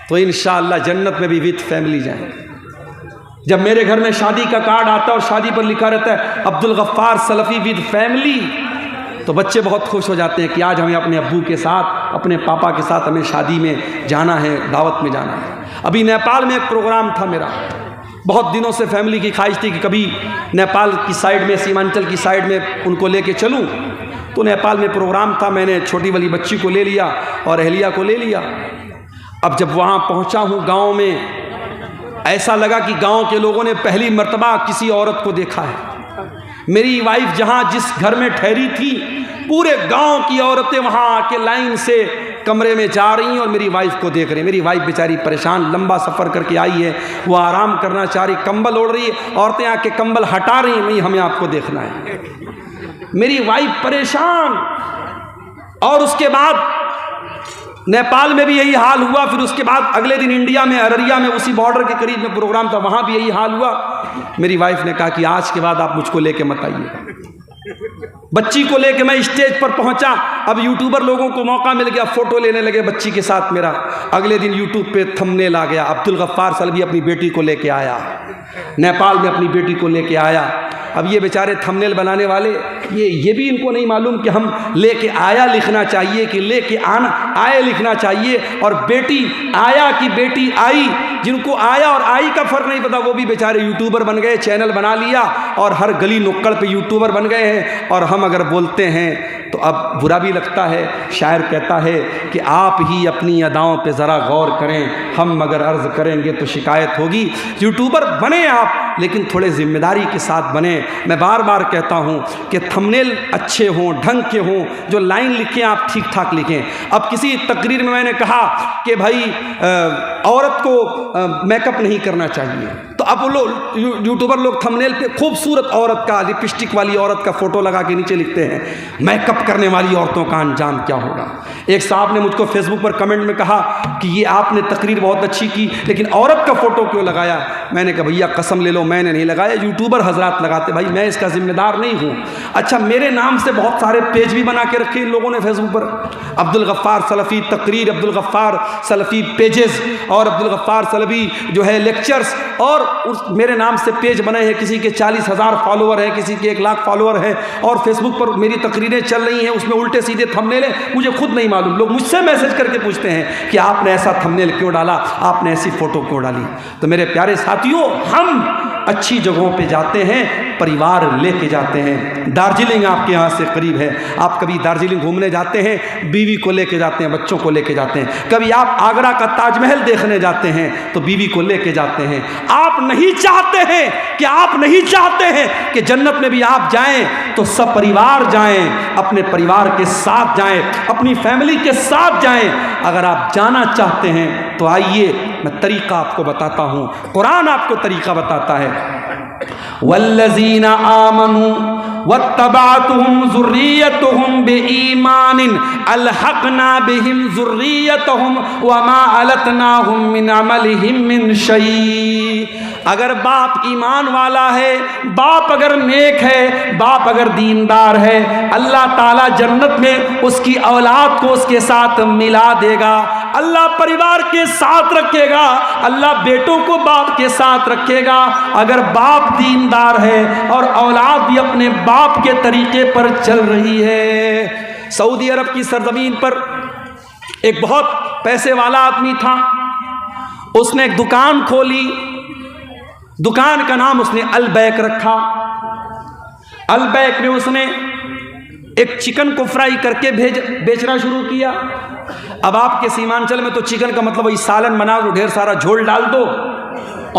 तो इंशाअल्लाह जन्नत में भी विद फैमिली जाएंगे। जब मेरे घर में शादी का कार्ड आता है और शादी पर लिखा रहता है अब्दुल गफ्फार सलफ़ी विद फैमिली, तो बच्चे बहुत खुश हो जाते हैं कि आज हमें अपने अब्बू के साथ, अपने पापा के साथ हमें शादी में जाना है, दावत में जाना है। अभी नेपाल में एक प्रोग्राम था मेरा, बहुत दिनों से फैमिली की ख्वाहिश थी कि कभी नेपाल की साइड में, सीमांचल की साइड में उनको लेके चलूं। तो नेपाल में प्रोग्राम था, मैंने छोटी वाली बच्ची को ले लिया और अहलिया को ले लिया। अब जब वहाँ पहुँचा हूँ गाँव में, ऐसा लगा कि गांव के लोगों ने पहली मर्तबा किसी औरत को देखा है। मेरी वाइफ जहां जिस घर में ठहरी थी, पूरे गांव की औरतें वहां आके लाइन से कमरे में जा रही हैं और मेरी वाइफ को देख रही हैं। मेरी वाइफ बेचारी परेशान, लंबा सफ़र करके आई है, वो आराम करना चाह रही, कंबल ओढ़ रही है, औरतें आके कंबल हटा रही हैं, नहीं हमें आपको देखना है। मेरी वाइफ परेशान। और उसके बाद नेपाल में भी यही हाल हुआ। फिर उसके बाद अगले दिन इंडिया में, अररिया में, उसी बॉर्डर के करीब में प्रोग्राम था, वहाँ भी यही हाल हुआ। मेरी वाइफ ने कहा कि आज के बाद आप मुझको लेके मत आइएगा। बच्ची को लेके मैं स्टेज पर पहुंचा। अब यूट्यूबर लोगों को मौका मिल गया, फ़ोटो लेने लगे बच्ची के साथ मेरा। अगले दिन यूट्यूब पे थंबनेल आ गया, अब्दुल गफ्फार सलफ़ी अपनी बेटी को लेके आया, नेपाल में अपनी बेटी को लेके आया। अब ये बेचारे थंबनेल बनाने वाले, ये भी इनको नहीं मालूम कि हम लेके आया लिखना चाहिए कि लेके आना आए लिखना चाहिए। और बेटी आया कि बेटी आई, जिनको आया और आई का फ़र्क नहीं पता, वो भी बेचारे यूट्यूबर बन गए, चैनल बना लिया और हर गली नुक्कड़ पे यूट्यूबर बन गए हैं। और हम अगर बोलते हैं तो अब बुरा भी लगता है। शायर कहता है कि आप ही अपनी अदाओं पे ज़रा गौर करें, हम अगर अर्ज़ करेंगे तो शिकायत होगी। यूट्यूबर बने आप, लेकिन थोड़े ज़िम्मेदारी के साथ बने। मैं बार बार कहता हूँ कि थंबनेल अच्छे हों, ढंग के हों, जो लाइन लिखें आप ठीक ठाक लिखें। अब किसी तकरीर में मैंने कहा कि भाई औरत को मेकअप नहीं करना चाहिए, तो अब वो लोग यूट्यूबर लोग थंबनेल पे खूबसूरत औरत का, लिपस्टिक वाली औरत का फ़ोटो लगा के नीचे लिखते हैं मेकअप करने वाली औरतों का अंजाम क्या होगा। एक साहब ने मुझको फेसबुक पर कमेंट में कहा कि ये आपने तकरीर बहुत अच्छी की, लेकिन औरत का फ़ोटो क्यों लगाया। मैंने कहा भैया कसम ले लो, मैंने नहीं लगाया, यूट्यूबर हजरात लगाते, भाई मैं इसका जिम्मेदार नहीं हूँ। अच्छा, मेरे नाम से बहुत सारे पेज भी बना के रखे इन लोगों ने फेसबुक पर, अब्दुल गफ्फार सलफ़ी तकरीर, अब्दुल गफ्फार सलफ़ी पेजेस और अब्दुल गफ्फार सलफ़ी जो है लेक्चर्स, और उस मेरे नाम से पेज बने हैं। किसी के 40,000 फॉलोअर हैं, किसी के 1 लाख फॉलोअर हैं, और फेसबुक पर मेरी तकरीरें चल रही हैं, उसमें उल्टे सीधे थंबनेल है, मुझे खुद नहीं मालूम। लोग मुझसे मैसेज करके पूछते हैं कि आपने ऐसा थंबनेल क्यों डाला, आपने ऐसी फ़ोटो क्यों डाली। तो मेरे प्यारे साथियों, हम अच्छी जगहों पे जाते हैं, परिवार लेके जाते हैं। दार्जिलिंग आपके यहाँ से करीब है, आप कभी दार्जिलिंग घूमने जाते हैं, बीवी को लेके जाते हैं, बच्चों को लेके जाते हैं। कभी आप आगरा का ताजमहल देखने जाते हैं तो बीवी को लेके जाते हैं। आप नहीं चाहते हैं कि जन्नत में भी आप जाएं तो सब परिवार जाएं, अपने परिवार के साथ जाएं, अपनी फैमिली के साथ जाएं। अगर आप जाना चाहते हैं तो आइए, मैं तरीका आपको बताता हूँ, कुरान आपको तरीका बताता है। वल्लज़ीना आमनू वत्तबअतहुम ज़ुर्रिय्यतुहुम बिईमानिन अलहक़ना बिहिम ज़ुर्रिय्यतहुम वमा अलतनाहुम मिन अमलिहिम मिन शै। अगर बाप ईमान वाला है, बाप अगर नेक है, बाप अगर दीनदार है, अल्लाह ताला जन्नत में उसकी औलाद को उसके साथ मिला देगा। अल्लाह परिवार के साथ रखेगा, अल्लाह बेटों को बाप के साथ रखेगा। अगर बाप दीनदार है और औलाद भी अपने बाप के तरीके पर चल रही है। सऊदी अरब की सरजमीन पर एक बहुत पैसे वाला आदमी था, उसने एक दुकान खोली। दुकान का नाम उसने अलबैक रखा। अलबैक में उसने एक चिकन को फ्राई करके बेचना शुरू किया। अब आपके सीमांचल में तो चिकन का मतलब वही सालन बना दो, ढेर सारा झोल डाल दो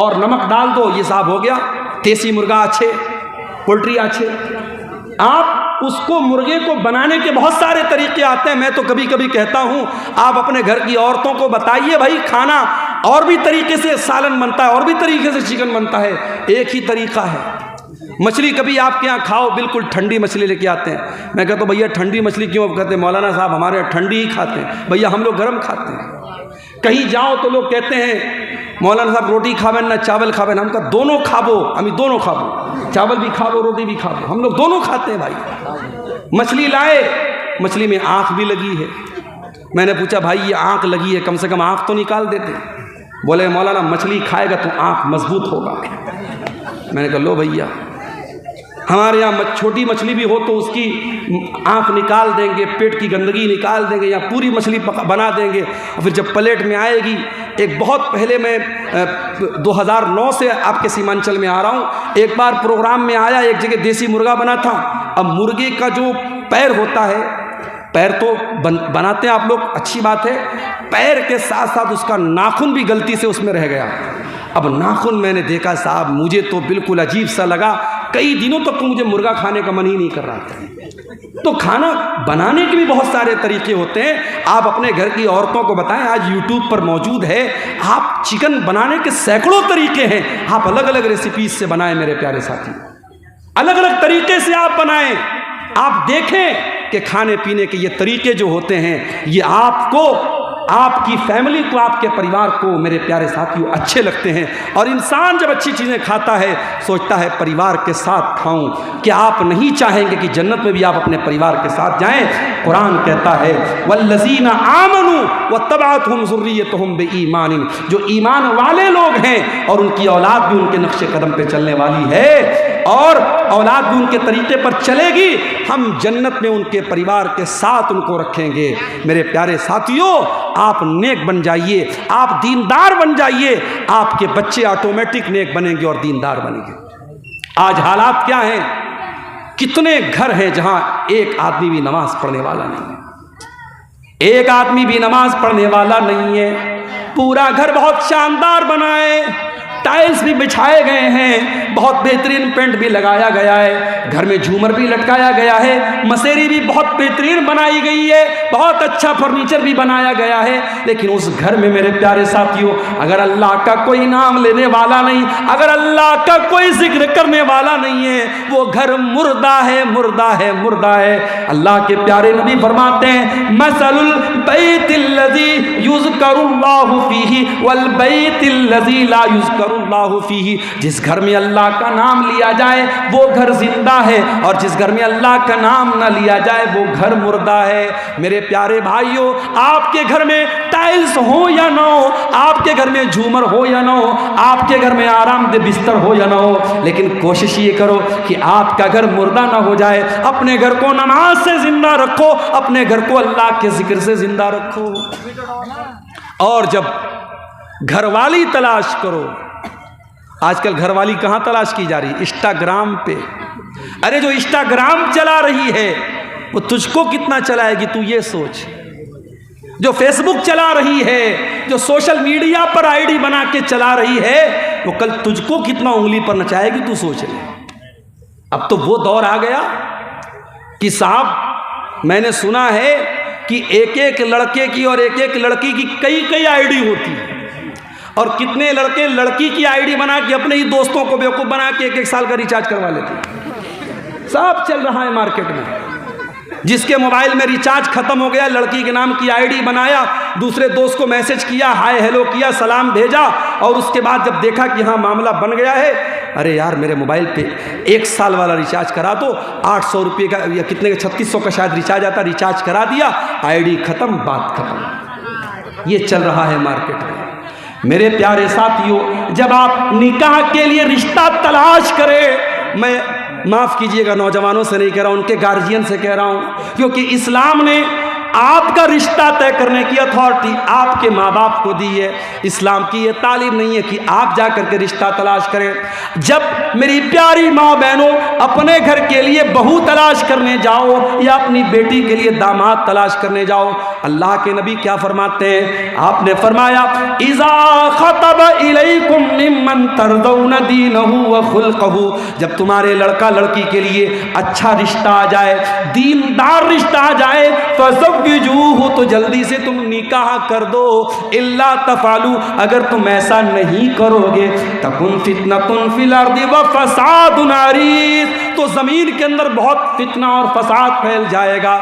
और नमक डाल दो, ये साहब हो गया। देसी मुर्गा अच्छे, पोल्ट्री अच्छे। आप उसको, मुर्गे को बनाने के बहुत सारे तरीके आते हैं। मैं तो कभी कभी कहता हूँ आप अपने घर की औरतों को बताइए, भाई खाना और भी तरीके से सालन बनता है, और भी तरीके से चिकन बनता है, एक ही तरीका है। मछली कभी आपके यहाँ खाओ, बिल्कुल ठंडी मछली लेके आते हैं। मैं कहता हूँ भैया ठंडी मछली क्यों? कहते हैं मौलाना साहब हमारे यहाँ ठंडी ही खाते हैं। भैया हम लोग गर्म खाते हैं। कहीं जाओ तो लोग कहते हैं मौलाना साहब रोटी खावें ना चावल खावें। हम कहा दोनों खाबो, हमें दोनों खाबो, चावल भी खाबो रोटी भी खाबो, हम लोग दोनों खाते हैं भाई। मछली लाए, मछली में आँख भी लगी है। मैंने पूछा भाई ये आँख लगी है, कम से कम आँख तो निकाल देते। बोले मौलाना मछली खाएगा तो आँख मजबूत होगा। मैंने कहा लो भैया, हमारे यहाँ छोटी मछली भी हो तो उसकी आँख निकाल देंगे, पेट की गंदगी निकाल देंगे, या पूरी मछली बना देंगे। और फिर जब प्लेट में आएगी, एक बहुत पहले मैं 2009 से आपके सीमांचल में आ रहा हूँ, एक बार प्रोग्राम में आया, एक जगह देसी मुर्गा बना था। अब मुर्गे का जो पैर होता है, पैर तो बनाते हैं आप लोग, अच्छी बात है, पैर के साथ साथ उसका नाखून भी गलती से उसमें रह गया। अब नाखून मैंने देखा साहब, मुझे तो बिल्कुल अजीब सा लगा। कई दिनों तक तो मुझे मुर्गा खाने का मन ही नहीं कर रहा था। तो खाना बनाने के भी बहुत सारे तरीके होते हैं। आप अपने घर की औरतों को बताएं, आज यूट्यूब पर मौजूद है, आप चिकन बनाने के सैकड़ों तरीके हैं। आप अलग अलग रेसिपीज से बनाएं मेरे प्यारे साथी, अलग अलग तरीके से आप बनाएं। आप देखें कि खाने पीने के ये तरीके जो होते हैं, ये आपको, आपकी फैमिली को, आपके परिवार को मेरे प्यारे साथियों अच्छे लगते हैं। और इंसान जब अच्छी चीज़ें खाता है सोचता है परिवार के साथ खाऊं। क्या आप नहीं चाहेंगे कि जन्नत में भी आप अपने परिवार के साथ जाएं? कुरान कहता है वल्लज़ीना आमनू वत्तबअतहुम ज़ुर्रिय्यतुहुम बिईमानिन, जो ईमान वाले लोग हैं और उनकी औलाद भी उनके नक्शे कदम पे चलने वाली है और औलाद भी उनके तरीके पर चलेगी, हम जन्नत में उनके परिवार के साथ उनको रखेंगे। मेरे प्यारे साथियों, आप नेक बन जाइए, आप दीनदार बन जाइए, आपके बच्चे ऑटोमेटिक नेक बनेंगे और दीनदार बनेंगे। आज हालात क्या हैं? कितने घर हैं जहां एक आदमी भी नमाज पढ़ने वाला नहीं है, एक आदमी भी नमाज पढ़ने वाला नहीं है। पूरा घर बहुत शानदार बना है, टाइल्स भी बिछाए गए हैं, बहुत बेहतरीन पेंट भी लगाया गया है, घर में झूमर भी लटकाया गया है, मसेरी भी बहुत बेहतरीन बनाई गई है, बहुत अच्छा फर्नीचर भी बनाया गया है। लेकिन उस घर में मेरे प्यारे साथियों, अगर अल्लाह का कोई नाम लेने वाला नहीं, अगर अल्लाह का कोई जिक्र करने वाला नहीं है, वो घर मुर्दा है, मुर्दा है, मुर्दा है। अल्लाह के प्यारे नबी फरमाते हैं, मसलुल बैतिल्लज़ी युज़करुल्लाहु फीही वल बैतिल्लज़ी ला युज़करुल्लाहु फीही। जिस घर में अल्लाह का नाम लिया जाए वो घर जिंदा है, और जिस घर में अल्लाह का नाम ना लिया जाए वो घर मुर्दा है। मेरे प्यारे भाइयों, आपके घर में टाइल्स हो या ना हो, आपके घर में झूमर हो या ना हो, आपके घर में आरामदेह बिस्तर हो या ना हो, लेकिन कोशिश ये करो कि आपका घर मुर्दा ना हो जाए। अपने घर को नमाज से जिंदा रखो, अपने घर को अल्लाह के जिक्र से जिंदा रखो। और जब घरवाली तलाश करो, आजकल घरवाली कहाँ तलाश की जा रही है? इंस्टाग्राम पे। अरे जो इंस्टाग्राम चला रही है वो तुझको कितना चलाएगी तू ये सोच। जो फेसबुक चला रही है, जो सोशल मीडिया पर आईडी बना के चला रही है, वो कल तुझको कितना उंगली पर नचाएगी तू सोच ले। अब तो वो दौर आ गया कि साहब, मैंने सुना है कि एक एक लड़के की और एक एक लड़की की कई कई आईडी होती है, और कितने लड़के लड़की की आईडी बना के अपने ही दोस्तों को बेवकूफ़ बना के एक एक साल का रिचार्ज करवा लेते। सब चल रहा है मार्केट में। जिसके मोबाइल में रिचार्ज खत्म हो गया, लड़की के नाम की आईडी बनाया, दूसरे दोस्त को मैसेज किया, हाय हेलो किया, सलाम भेजा, और उसके बाद जब देखा कि हाँ मामला बन गया है, अरे यार मेरे मोबाइल पे 1 साल वाला रिचार्ज करा दो, 800 रुपये का या कितने का 3600 का शायद रिचार्ज आता, रिचार्ज करा दिया, आईडी खत्म, बात खत्म। ये चल रहा है मार्केट में। मेरे प्यारे साथियों, जब आप निकाह के लिए रिश्ता तलाश करें, मैं माफ़ कीजिएगा नौजवानों से नहीं कह रहा हूँ, उनके गार्जियन से कह रहा हूँ, क्योंकि इस्लाम ने आपका रिश्ता तय करने की अथॉरिटी आपके माँ बाप को दी है। इस्लाम की ये तालीम नहीं है कि आप जा करके रिश्ता तलाश करें। जब मेरी प्यारी माँ बहनों अपने घर के लिए बहू तलाश करने जाओ या अपनी बेटी के लिए दामाद तलाश करने जाओ, अल्लाह के नबी क्या फरमाते हैं? आपने फरमाया, इज़ा खतब इलैकुम मिम्मन तरदौन दीनहु व खुल्क़हु, जब तुम्हारे लड़का लड़की के लिए अच्छा रिश्ता आ जाए, दीनदार रिश्ता आ जाए, फज़व्विजूहु, तो जल्दी से तुम निकाह कर दो। इल्ला तफ़ालू, अगर तुम ऐसा नहीं करोगे, तकुन फितनतुन फिल अर्दि व फसादुन अरीज़, तो ज़मीन के अंदर बहुत फितना और फसाद फैल जाएगा।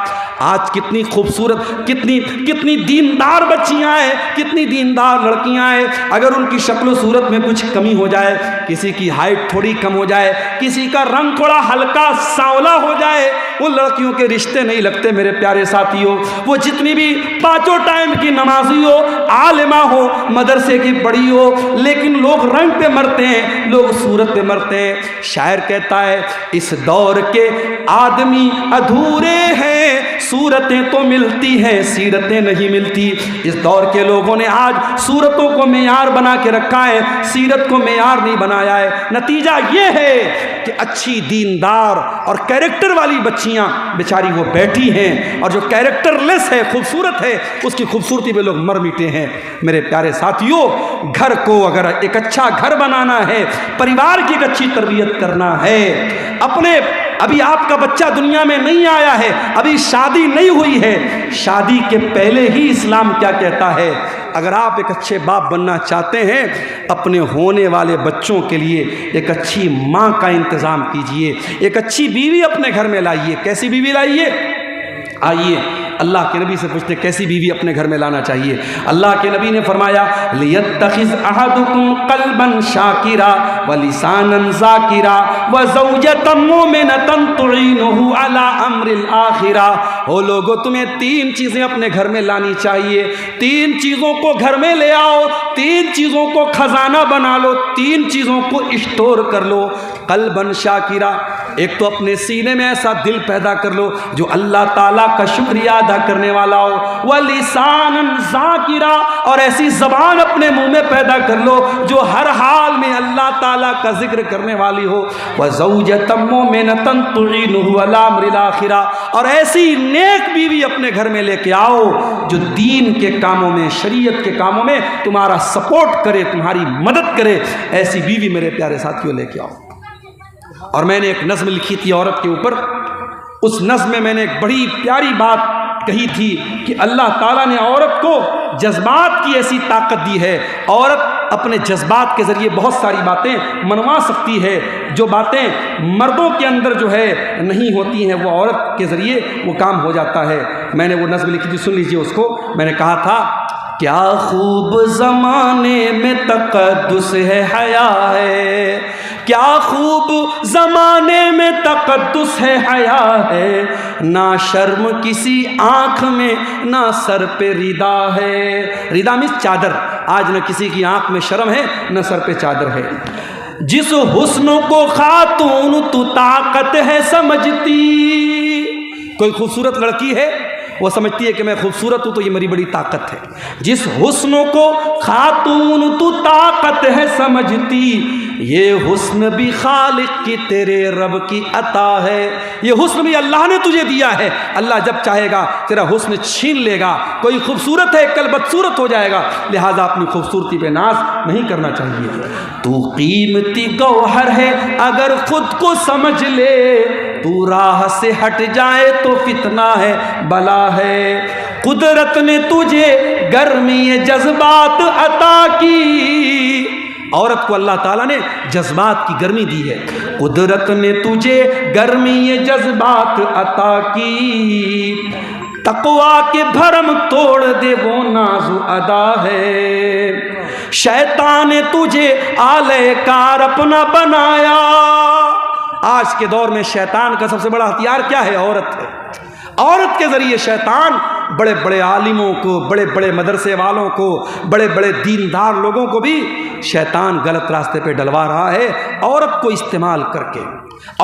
आज कितनी खूबसूरत, कितनी दीनदार बच्चियां हैं, कितनी दीनदार लड़कियां हैं, अगर उनकी शक्ल सूरत में कुछ कमी हो जाए, किसी की हाइट थोड़ी कम हो जाए, किसी का रंग थोड़ा हल्का सांवला हो जाए, वो लड़कियों के रिश्ते नहीं लगते। मेरे प्यारे साथियों, वो जितनी भी 5 टाइम की नमाजी हो, आलिमा हो, मदरसे की बड़ी हो, लेकिन लोग रंग पे मरते हैं, लोग सूरत पे मरते हैं। शायर कहता है, इस दौर के आदमी अधूरे हैं, सूरतें तो मिलती हैं, सीरतें नहीं मिलती। इस दौर के लोगों ने आज सूरतों को मेयार बना के रखा है, सीरत को मेयार नहीं बनाया है। नतीजा ये है कि अच्छी दीनदार और कैरेक्टर वाली बच्चियां बेचारी वो बैठी हैं, और जो कैरेक्टरलेस है, खूबसूरत है, उसकी खूबसूरती पे लोग मर मिटे हैं। मेरे प्यारे साथियों, घर को अगर एक अच्छा घर बनाना है, परिवार की एक अच्छी तरबियत करना है, अभी आपका बच्चा दुनिया में नहीं आया है, अभी शादी नहीं हुई है, शादी के पहले ही इस्लाम क्या कहता है? अगर आप एक अच्छे बाप बनना चाहते हैं, अपने होने वाले बच्चों के लिए एक अच्छी माँ का इंतज़ाम कीजिए, एक अच्छी बीवी अपने घर में लाइए। कैसी बीवी लाइए? आइए अल्लाह के नबी से पूछते कैसी बीवी अपने घर में लाना चाहिए। अल्लाह के नबी ने फरमाया, लियत्तखिज़ अहदुकुम क़ल्बन शाकिरा व लिसानन ज़ाकिरा व ज़ौजतन मुमिनतन तुईनुहु अला अम्रिल आखिरा। हो लोगो, तुम्हें 3 चीज़ें अपने घर में लानी चाहिए। 3 चीज़ों को घर में ले आओ, 3 चीज़ों को खजाना बना लो, 3 चीज़ों को स्टोर कर लो। क़ल्बन शाकिरा, एक तो अपने सीने में ऐसा दिल पैदा कर लो जो अल्लाह ताला का शुक्रिया अदा करने वाला हो, व लिसानन ज़ाकिरा, और ऐसी ज़बान अपने मुंह में पैदा कर लो जो हर हाल में अल्लाह ताला का जिक्र करने वाली हो, व ज़ौजतम मुमिनतन तुईनुहु अला अम्रिल आखिरा, और ऐसी नेक बीवी अपने घर में लेके आओ जो दीन के कामों में, शरीयत के कामों में तुम्हारा सपोर्ट करे, तुम्हारी मदद करे। ऐसी बीवी मेरे प्यारे साथियों लेके आओ। और मैंने एक नज़्म लिखी थी औरत के ऊपर, उस नज़्म में मैंने एक बड़ी प्यारी बात कही थी कि अल्लाह ताला ने औरत को जज्बात की ऐसी ताकत दी है, औरत अपने जज्बात के ज़रिए बहुत सारी बातें मनवा सकती है, जो बातें मर्दों के अंदर जो है नहीं होती हैं वो औरत के ज़रिए वो काम हो जाता है। मैंने वो नज़्म लिखी थी, सुन लीजिए उसको। मैंने कहा था, क्या खूब ज़माने में तक़द्दुस है, हया है, क्या खूब ज़माने में तक़द्दुस है, हया है, ना शर्म किसी आँख में, ना सर पे रिदा है। रिदा मीन्स चादर। आज न किसी की आँख में शर्म है, न सर पे चादर है। जिस हुस्न को खातून तू ताकत है समझती, कोई खूबसूरत लड़की है वो समझती है कि मैं खूबसूरत हूँ तो ये मेरी बड़ी ताकत है। जिस हुस्न को खातून तू ताकत है समझती, ये हुस्न भी खालिक की तेरे रब की अता है। ये हुस्न भी अल्लाह ने तुझे दिया है, अल्लाह जब चाहेगा तेरा हुस्न छीन लेगा। कोई खूबसूरत है कल बदसूरत हो जाएगा, लिहाजा अपनी खूबसूरती पे नाज नहीं करना चाहिए। तू कीमती गौहर है अगर खुद को समझ ले, तू राह से हट जाए तो फितना है, बला है। कुदरत ने तुझे गर्मी जज्बात अता की, औरत को अल्लाह ताला ने जज्बात की गर्मी दी है। कुदरत ने तुझे गर्मी जज्बात अता की, तकवा के भरम तोड़ दे वो नाज़ु अदा है। शैतान ने तुझे आलेकार अपना बनाया। आज के दौर में शैतान का सबसे बड़ा हथियार क्या है? औरत है। औरत के ज़रिए शैतान बड़े बड़े आलिमों को, बड़े बड़े मदरसे वालों को, बड़े बड़े दीनदार लोगों को भी शैतान गलत रास्ते पे डलवा रहा है, औरत को इस्तेमाल करके।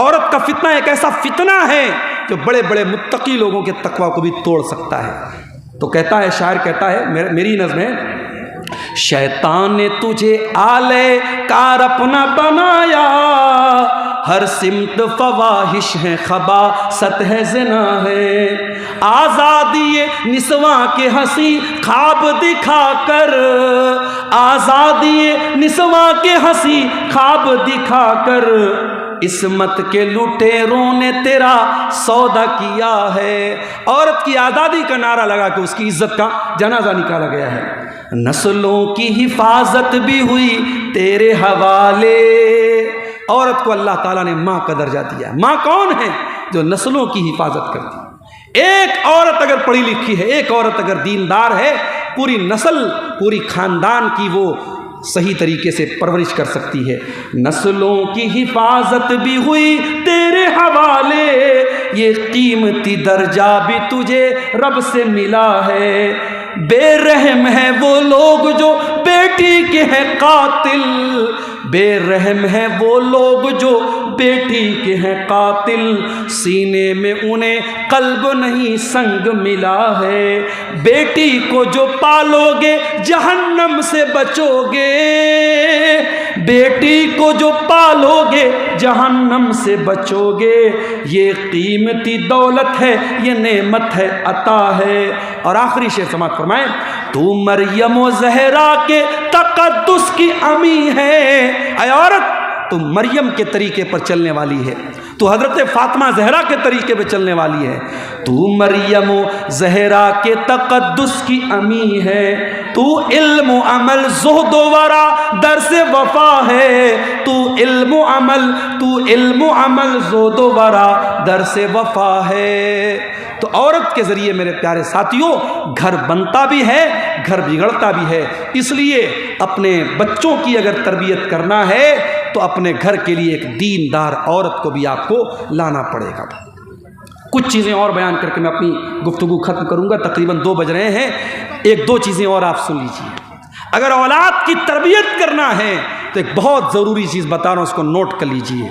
औरत का फितना एक ऐसा फितना है जो बड़े बड़े मुत्तकी लोगों के तकवा को भी तोड़ सकता है। तो कहता है शायर, कहता है, मेरी नज़्म है, शैतान ने तुझे आले कार अपना बनाया, हर सिमत फवाहिश है, खबासत है, ज़िना है। आज़ादी निस्वा के हंसी ख्वाब दिखाकर, आज़ादी निस्वा के हंसी ख्वाब दिखाकर, इस्मत के लुटेरों ने तेरा सौदा किया है। औरत की आज़ादी का नारा लगा के उसकी इज्जत का जनाजा निकाला गया है। नस्लों की हिफाजत भी हुई तेरे हवाले। औरत को अल्लाह ताला ने माँ का दर्जा दिया। माँ कौन है? जो नस्लों की हिफाजत करती है। एक औरत अगर पढ़ी लिखी है, एक औरत अगर दीनदार है, पूरी नस्ल, पूरी खानदान की वो सही तरीके से परवरिश कर सकती है। नस्लों की हिफाजत भी हुई तेरे हवाले, ये कीमती दर्जा भी तुझे रब से मिला है। बेरहम है वो लोग जो बेटी के हैं कातिल, बेरहम है वो लोग जो बेटी के हैं कातिल, सीने में उन्हें कल्ब नहीं संग मिला है। बेटी को जो पालोगे जहन्नम से बचोगे, बेटी को जो पालोगे जहन्नम से बचोगे। ये कीमती दौलत है, ये नेमत है, अता है। और आखिरी शेर समाअत फरमाए, तू मरियम व ज़हरा के तक़द्दुस की अमी है। ऐ औरत, तू मरियम के तरीके पर चलने वाली है, तू हज़रत फ़ातिमा ज़हरा के तरीके पर चलने वाली है। तू मरियम ज़हरा के तक़द्दुस की अमी है। तू इल्म अमल ज़ुहद वरा दर्स वफ़ा है। तू इल्म अमल ज़ुहद वरा दर्स वफ़ा है। तो औरत के ज़रिए मेरे प्यारे साथियों घर बनता भी है, घर बिगड़ता भी है। इसलिए अपने बच्चों की अगर तरबियत करना है तो अपने घर के लिए एक दीनदार औरत को भी आपको लाना पड़ेगा। कुछ चीज़ें और बयान करके मैं अपनी गुफ्तगू ख़त्म करूँगा, तकरीबन 2 बज रहे हैं। 1-2 चीज़ें और आप सुन लीजिए। अगर औलाद की तरबियत करना है तो एक बहुत ज़रूरी चीज़ बता रहा हूँ, उसको नोट कर लीजिए।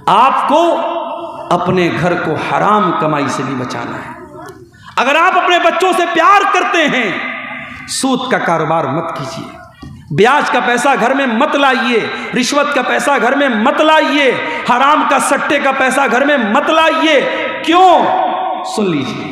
आपको अपने घर को हराम कमाई से भी बचाना है। अगर आप अपने बच्चों से प्यार करते हैं, सूद का कारोबार मत कीजिए, ब्याज का पैसा घर में मत लाइए, रिश्वत का पैसा घर में मत लाइए, हराम का सट्टे का पैसा घर में मत लाइए। क्यों? सुन लीजिए,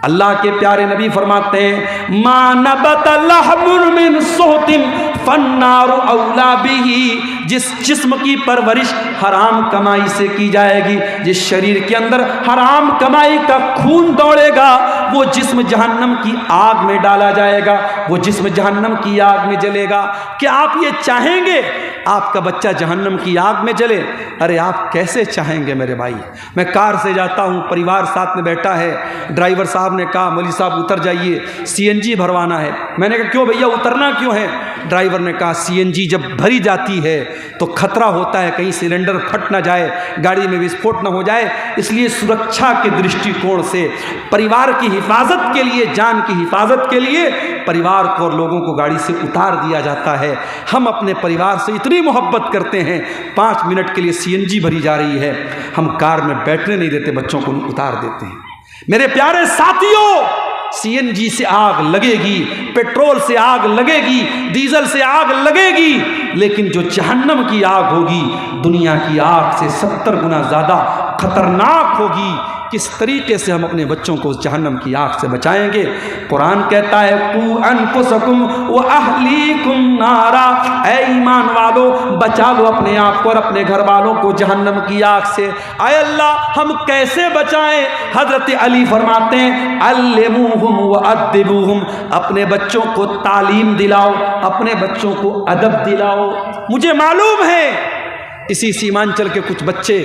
अल्लाह के प्यारे नबी फरमाते हैं, मा नबत लहमुन मिन सुहतिन फन्नारु औला बिही। जिस जिस्म की परवरिश हराम कमाई से की जाएगी, जिस शरीर के अंदर हराम कमाई का खून दौड़ेगा, वो जिस्म जहन्नम की आग में डाला जाएगा, वो जिस्म जहन्नम की आग में जलेगा। क्या आप ये चाहेंगे आपका बच्चा जहन्नम की आग में जले? अरे आप कैसे चाहेंगे मेरे भाई। मैं कार से जाता हूँ, परिवार साथ में बैठा है, ड्राइवर साहब ने कहा मौलवी साहब उतर जाइए, सीएनजी भरवाना है। मैंने कहा क्यों भैया, उतरना क्यों है? ड्राइवर ने कहा सीएनजी जब भरी जाती है तो खतरा होता है कहीं सिलेंडर फट ना जाए, गाड़ी में विस्फोट ना हो जाए, इसलिए सुरक्षा के दृष्टिकोण से, परिवार की हिफाजत के लिए, जान की हिफाजत के लिए परिवार को और लोगों को गाड़ी से उतार दिया जाता है। हम अपने परिवार से इतनी मोहब्बत करते हैं, 5 मिनट के लिए सीएनजी भरी जा रही है, हम कार में बैठने नहीं देते, बच्चों को उतार देते हैं। मेरे प्यारे साथियों, सीएनजी से आग लगेगी, पेट्रोल से आग लगेगी, डीजल से आग लगेगी, लेकिन जो जहन्नम की आग होगी दुनिया की आग से 70 गुना ज़्यादा खतरनाक होगी। किस तरीके से हम अपने बच्चों को उस जहन्नम की आग से बचाएंगे? कुरान कहता है कू अनफुसकुम व अहलीकुम नारा, ऐ ईमान वालों बचा लो अपने आप को और अपने घर वालों को जहन्नम की आग से। आय अल्लाह हम कैसे बचाएं? हजरत अली फरमाते हैं अल्लिमुहुम व अद्दिबुहुम, अपने बच्चों को तालीम दिलाओ, अपने बच्चों को अदब दिलाओ। मुझे मालूम है इसी सीमांचल के कुछ बच्चे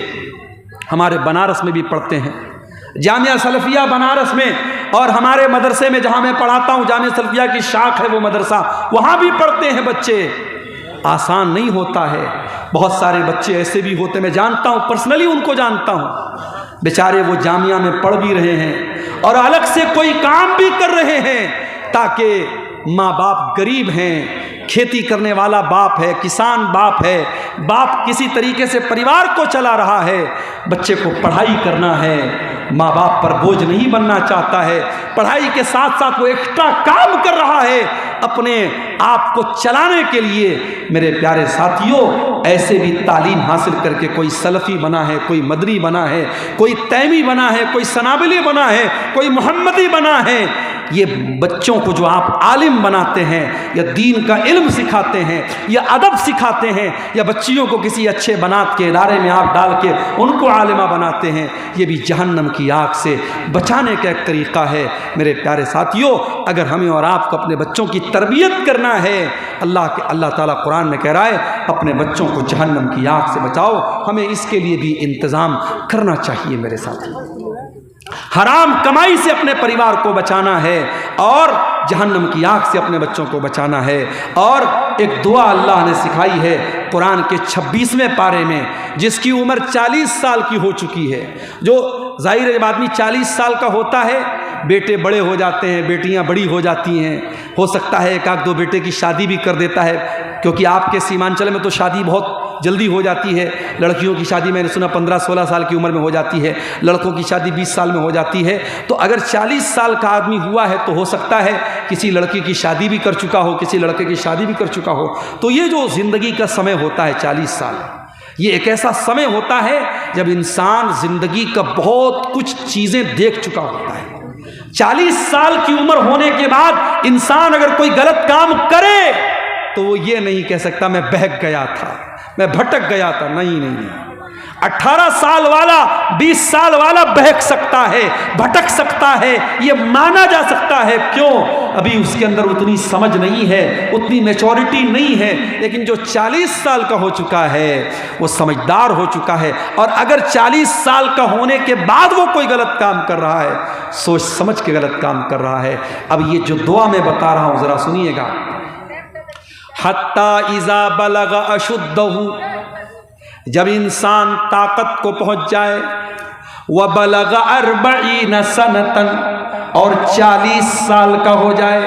हमारे बनारस में भी पढ़ते हैं, जामिया सलफिया बनारस में, और हमारे मदरसे में जहाँ मैं पढ़ाता हूँ, जामिया सलफिया की शाख है वो मदरसा, वहाँ भी पढ़ते हैं बच्चे। आसान नहीं होता है, बहुत सारे बच्चे ऐसे भी होते, मैं जानता हूँ, पर्सनली उनको जानता हूँ, बेचारे वो जामिया में पढ़ भी रहे हैं और अलग से कोई काम भी कर रहे हैं, ताकि माँ बाप गरीब हैं, खेती करने वाला बाप है, किसान बाप है, बाप किसी तरीके से परिवार को चला रहा है, बच्चे को पढ़ाई करना है, माँ बाप पर बोझ नहीं बनना चाहता है, पढ़ाई के साथ साथ वो एक्स्ट्रा काम कर रहा है अपने आप को चलाने के लिए। मेरे प्यारे साथियों, ऐसे भी तालीम हासिल करके कोई सलफ़ी बना है, कोई मदनी बना है, कोई तैमी बना है, कोई सनाबिली बना है, कोई मोहम्मदी बना है। ये बच्चों को जो आप आलिम बनाते हैं या दीन का इल्म सिखाते हैं या अदब सिखाते हैं या बच्चियों को किसी अच्छे बनात के इदारे में आप डाल के उनको आलिमा बनाते हैं, ये भी जहन्नम की आग से बचाने का एक तरीक़ा है। मेरे प्यारे साथियों, अगर हमें और आपको अपने बच्चों की तरबियत करना है, अल्लाह ताला कुरान में कह रहा है अपने बच्चों को जहन्नम की आग से बचाओ, हमें इसके लिए भी इंतज़ाम करना चाहिए। मेरे साथियों, हराम कमाई से अपने परिवार को बचाना है और जहन्नम की आग से अपने बच्चों को बचाना है। और एक दुआ अल्लाह ने सिखाई है कुरान के 26वें पारे में, जिसकी उम्र 40 साल की हो चुकी है। जो जाहिर है जब आदमी 40 साल का होता है, बेटे बड़े हो जाते हैं, बेटियां बड़ी हो जाती हैं, हो सकता है एक आध दो बेटे की शादी भी कर देता है, क्योंकि आपके सीमांचल में तो शादी बहुत जल्दी हो जाती है। लड़कियों की शादी मैंने सुना 15-16 साल की उम्र में हो जाती है, लड़कों की शादी 20 साल में हो जाती है। तो अगर 40 साल का आदमी हुआ है तो हो सकता है किसी लड़की की शादी भी कर चुका हो, किसी लड़के की शादी भी कर चुका हो। तो ये जो ज़िंदगी का समय होता है 40 साल, ये एक ऐसा समय होता है जब इंसान ज़िंदगी का बहुत कुछ चीज़ें देख चुका होता है। 40 साल की उम्र होने के बाद इंसान अगर कोई गलत काम करे तो वो ये नहीं कह सकता मैं बहक गया था, मैं भटक गया था। नहीं, 18 साल वाला 20 साल वाला बहक सकता है, भटक सकता है, ये माना जा सकता है। क्यों? अभी उसके अंदर उतनी समझ नहीं है, उतनी मैच्योरिटी नहीं है। लेकिन जो 40 साल का हो चुका है वो समझदार हो चुका है। और अगर 40 साल का होने के बाद वो कोई गलत काम कर रहा है, सोच समझ के गलत काम कर रहा है। अब ये जो दुआ मैं बता रहा हूँ ज़रा सुनिएगा। हत्ता इज़ा बलगा अशुद्धहु, जब इंसान ताकत को पहुंच जाए, व बलगा 40 सनतन, और 40 साल का हो जाए,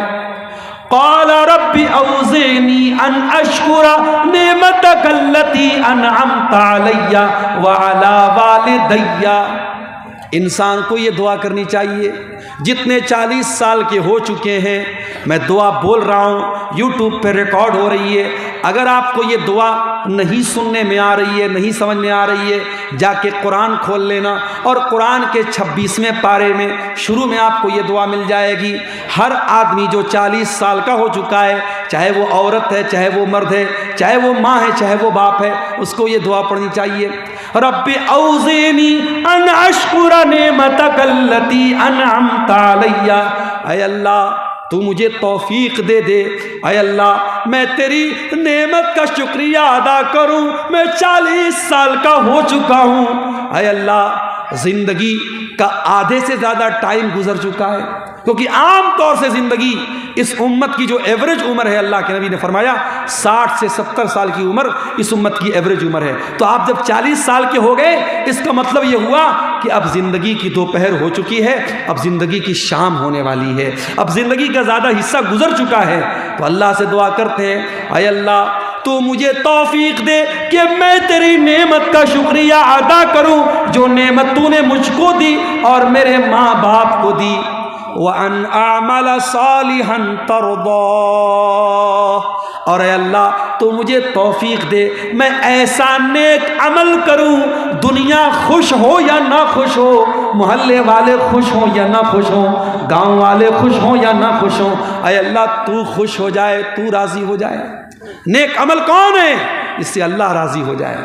क़ाल रब्बि औज़िनी अन अश्कुरा निअमतकल्लती अनअमता अलैया व अला वालिदैया। इंसान को ये दुआ करनी चाहिए। जितने 40 साल के हो चुके हैं, मैं दुआ बोल रहा हूँ, यूट्यूब पे रिकॉर्ड हो रही है। अगर आपको ये दुआ नहीं सुनने में आ रही है, नहीं समझ में आ रही है, जाके कुरान खोल लेना और कुरान के 26वें पारे में शुरू में आपको ये दुआ मिल जाएगी। हर आदमी जो 40 साल का हो चुका है, चाहे वो औरत है, चाहे वो मर्द है, चाहे वो माँ है, चाहे वो बाप है, उसको ये दुआ पढ़नी चाहिए। रब्बि औज़िनी अन अश्कुरा निअमतकल्लती अनअमता अलैया। ऐ अल्लाह, तू मुझे तौफीक दे दे। ऐ अल्लाह, मैं तेरी नेमत का शुक्रिया अदा करूं। मैं 40 साल का हो चुका हूं। ऐ अल्लाह, जिंदगी का आधे से ज़्यादा टाइम गुजर चुका है, क्योंकि आम तौर से ज़िंदगी इस उम्मत की जो एवरेज उम्र है, अल्लाह के नबी ने फरमाया 60 से 70 साल की उम्र इस उम्मत की एवरेज उम्र है। तो आप जब 40 साल के हो गए, इसका मतलब ये हुआ कि अब ज़िंदगी की दोपहर हो चुकी है, अब ज़िंदगी की शाम होने वाली है, अब ज़िंदगी का ज़्यादा हिस्सा गुजर चुका है। तो अल्लाह से दुआ करते हैं, ऐ अल्लाह, तो मुझे तौफीक दे कि मैं तेरी नेमत का शुक्रिया अदा करूं, जो नेमत तूने मुझको दी और मेरे माँ बाप को दी। व अन आमल सालिहन तरदा, और अल्लाह तो मुझे तौफीक दे मैं ऐसा नेक अमल करूं, दुनिया खुश हो या ना खुश हो, मोहल्ले वाले खुश हो या ना खुश हो, गांव वाले खुश हो या ना खुश हो, ऐ अल्लाह तू खुश हो जाए, तू राजी हो जाए। नेक अमल कौन है? इससे अल्लाह राजी हो जाए।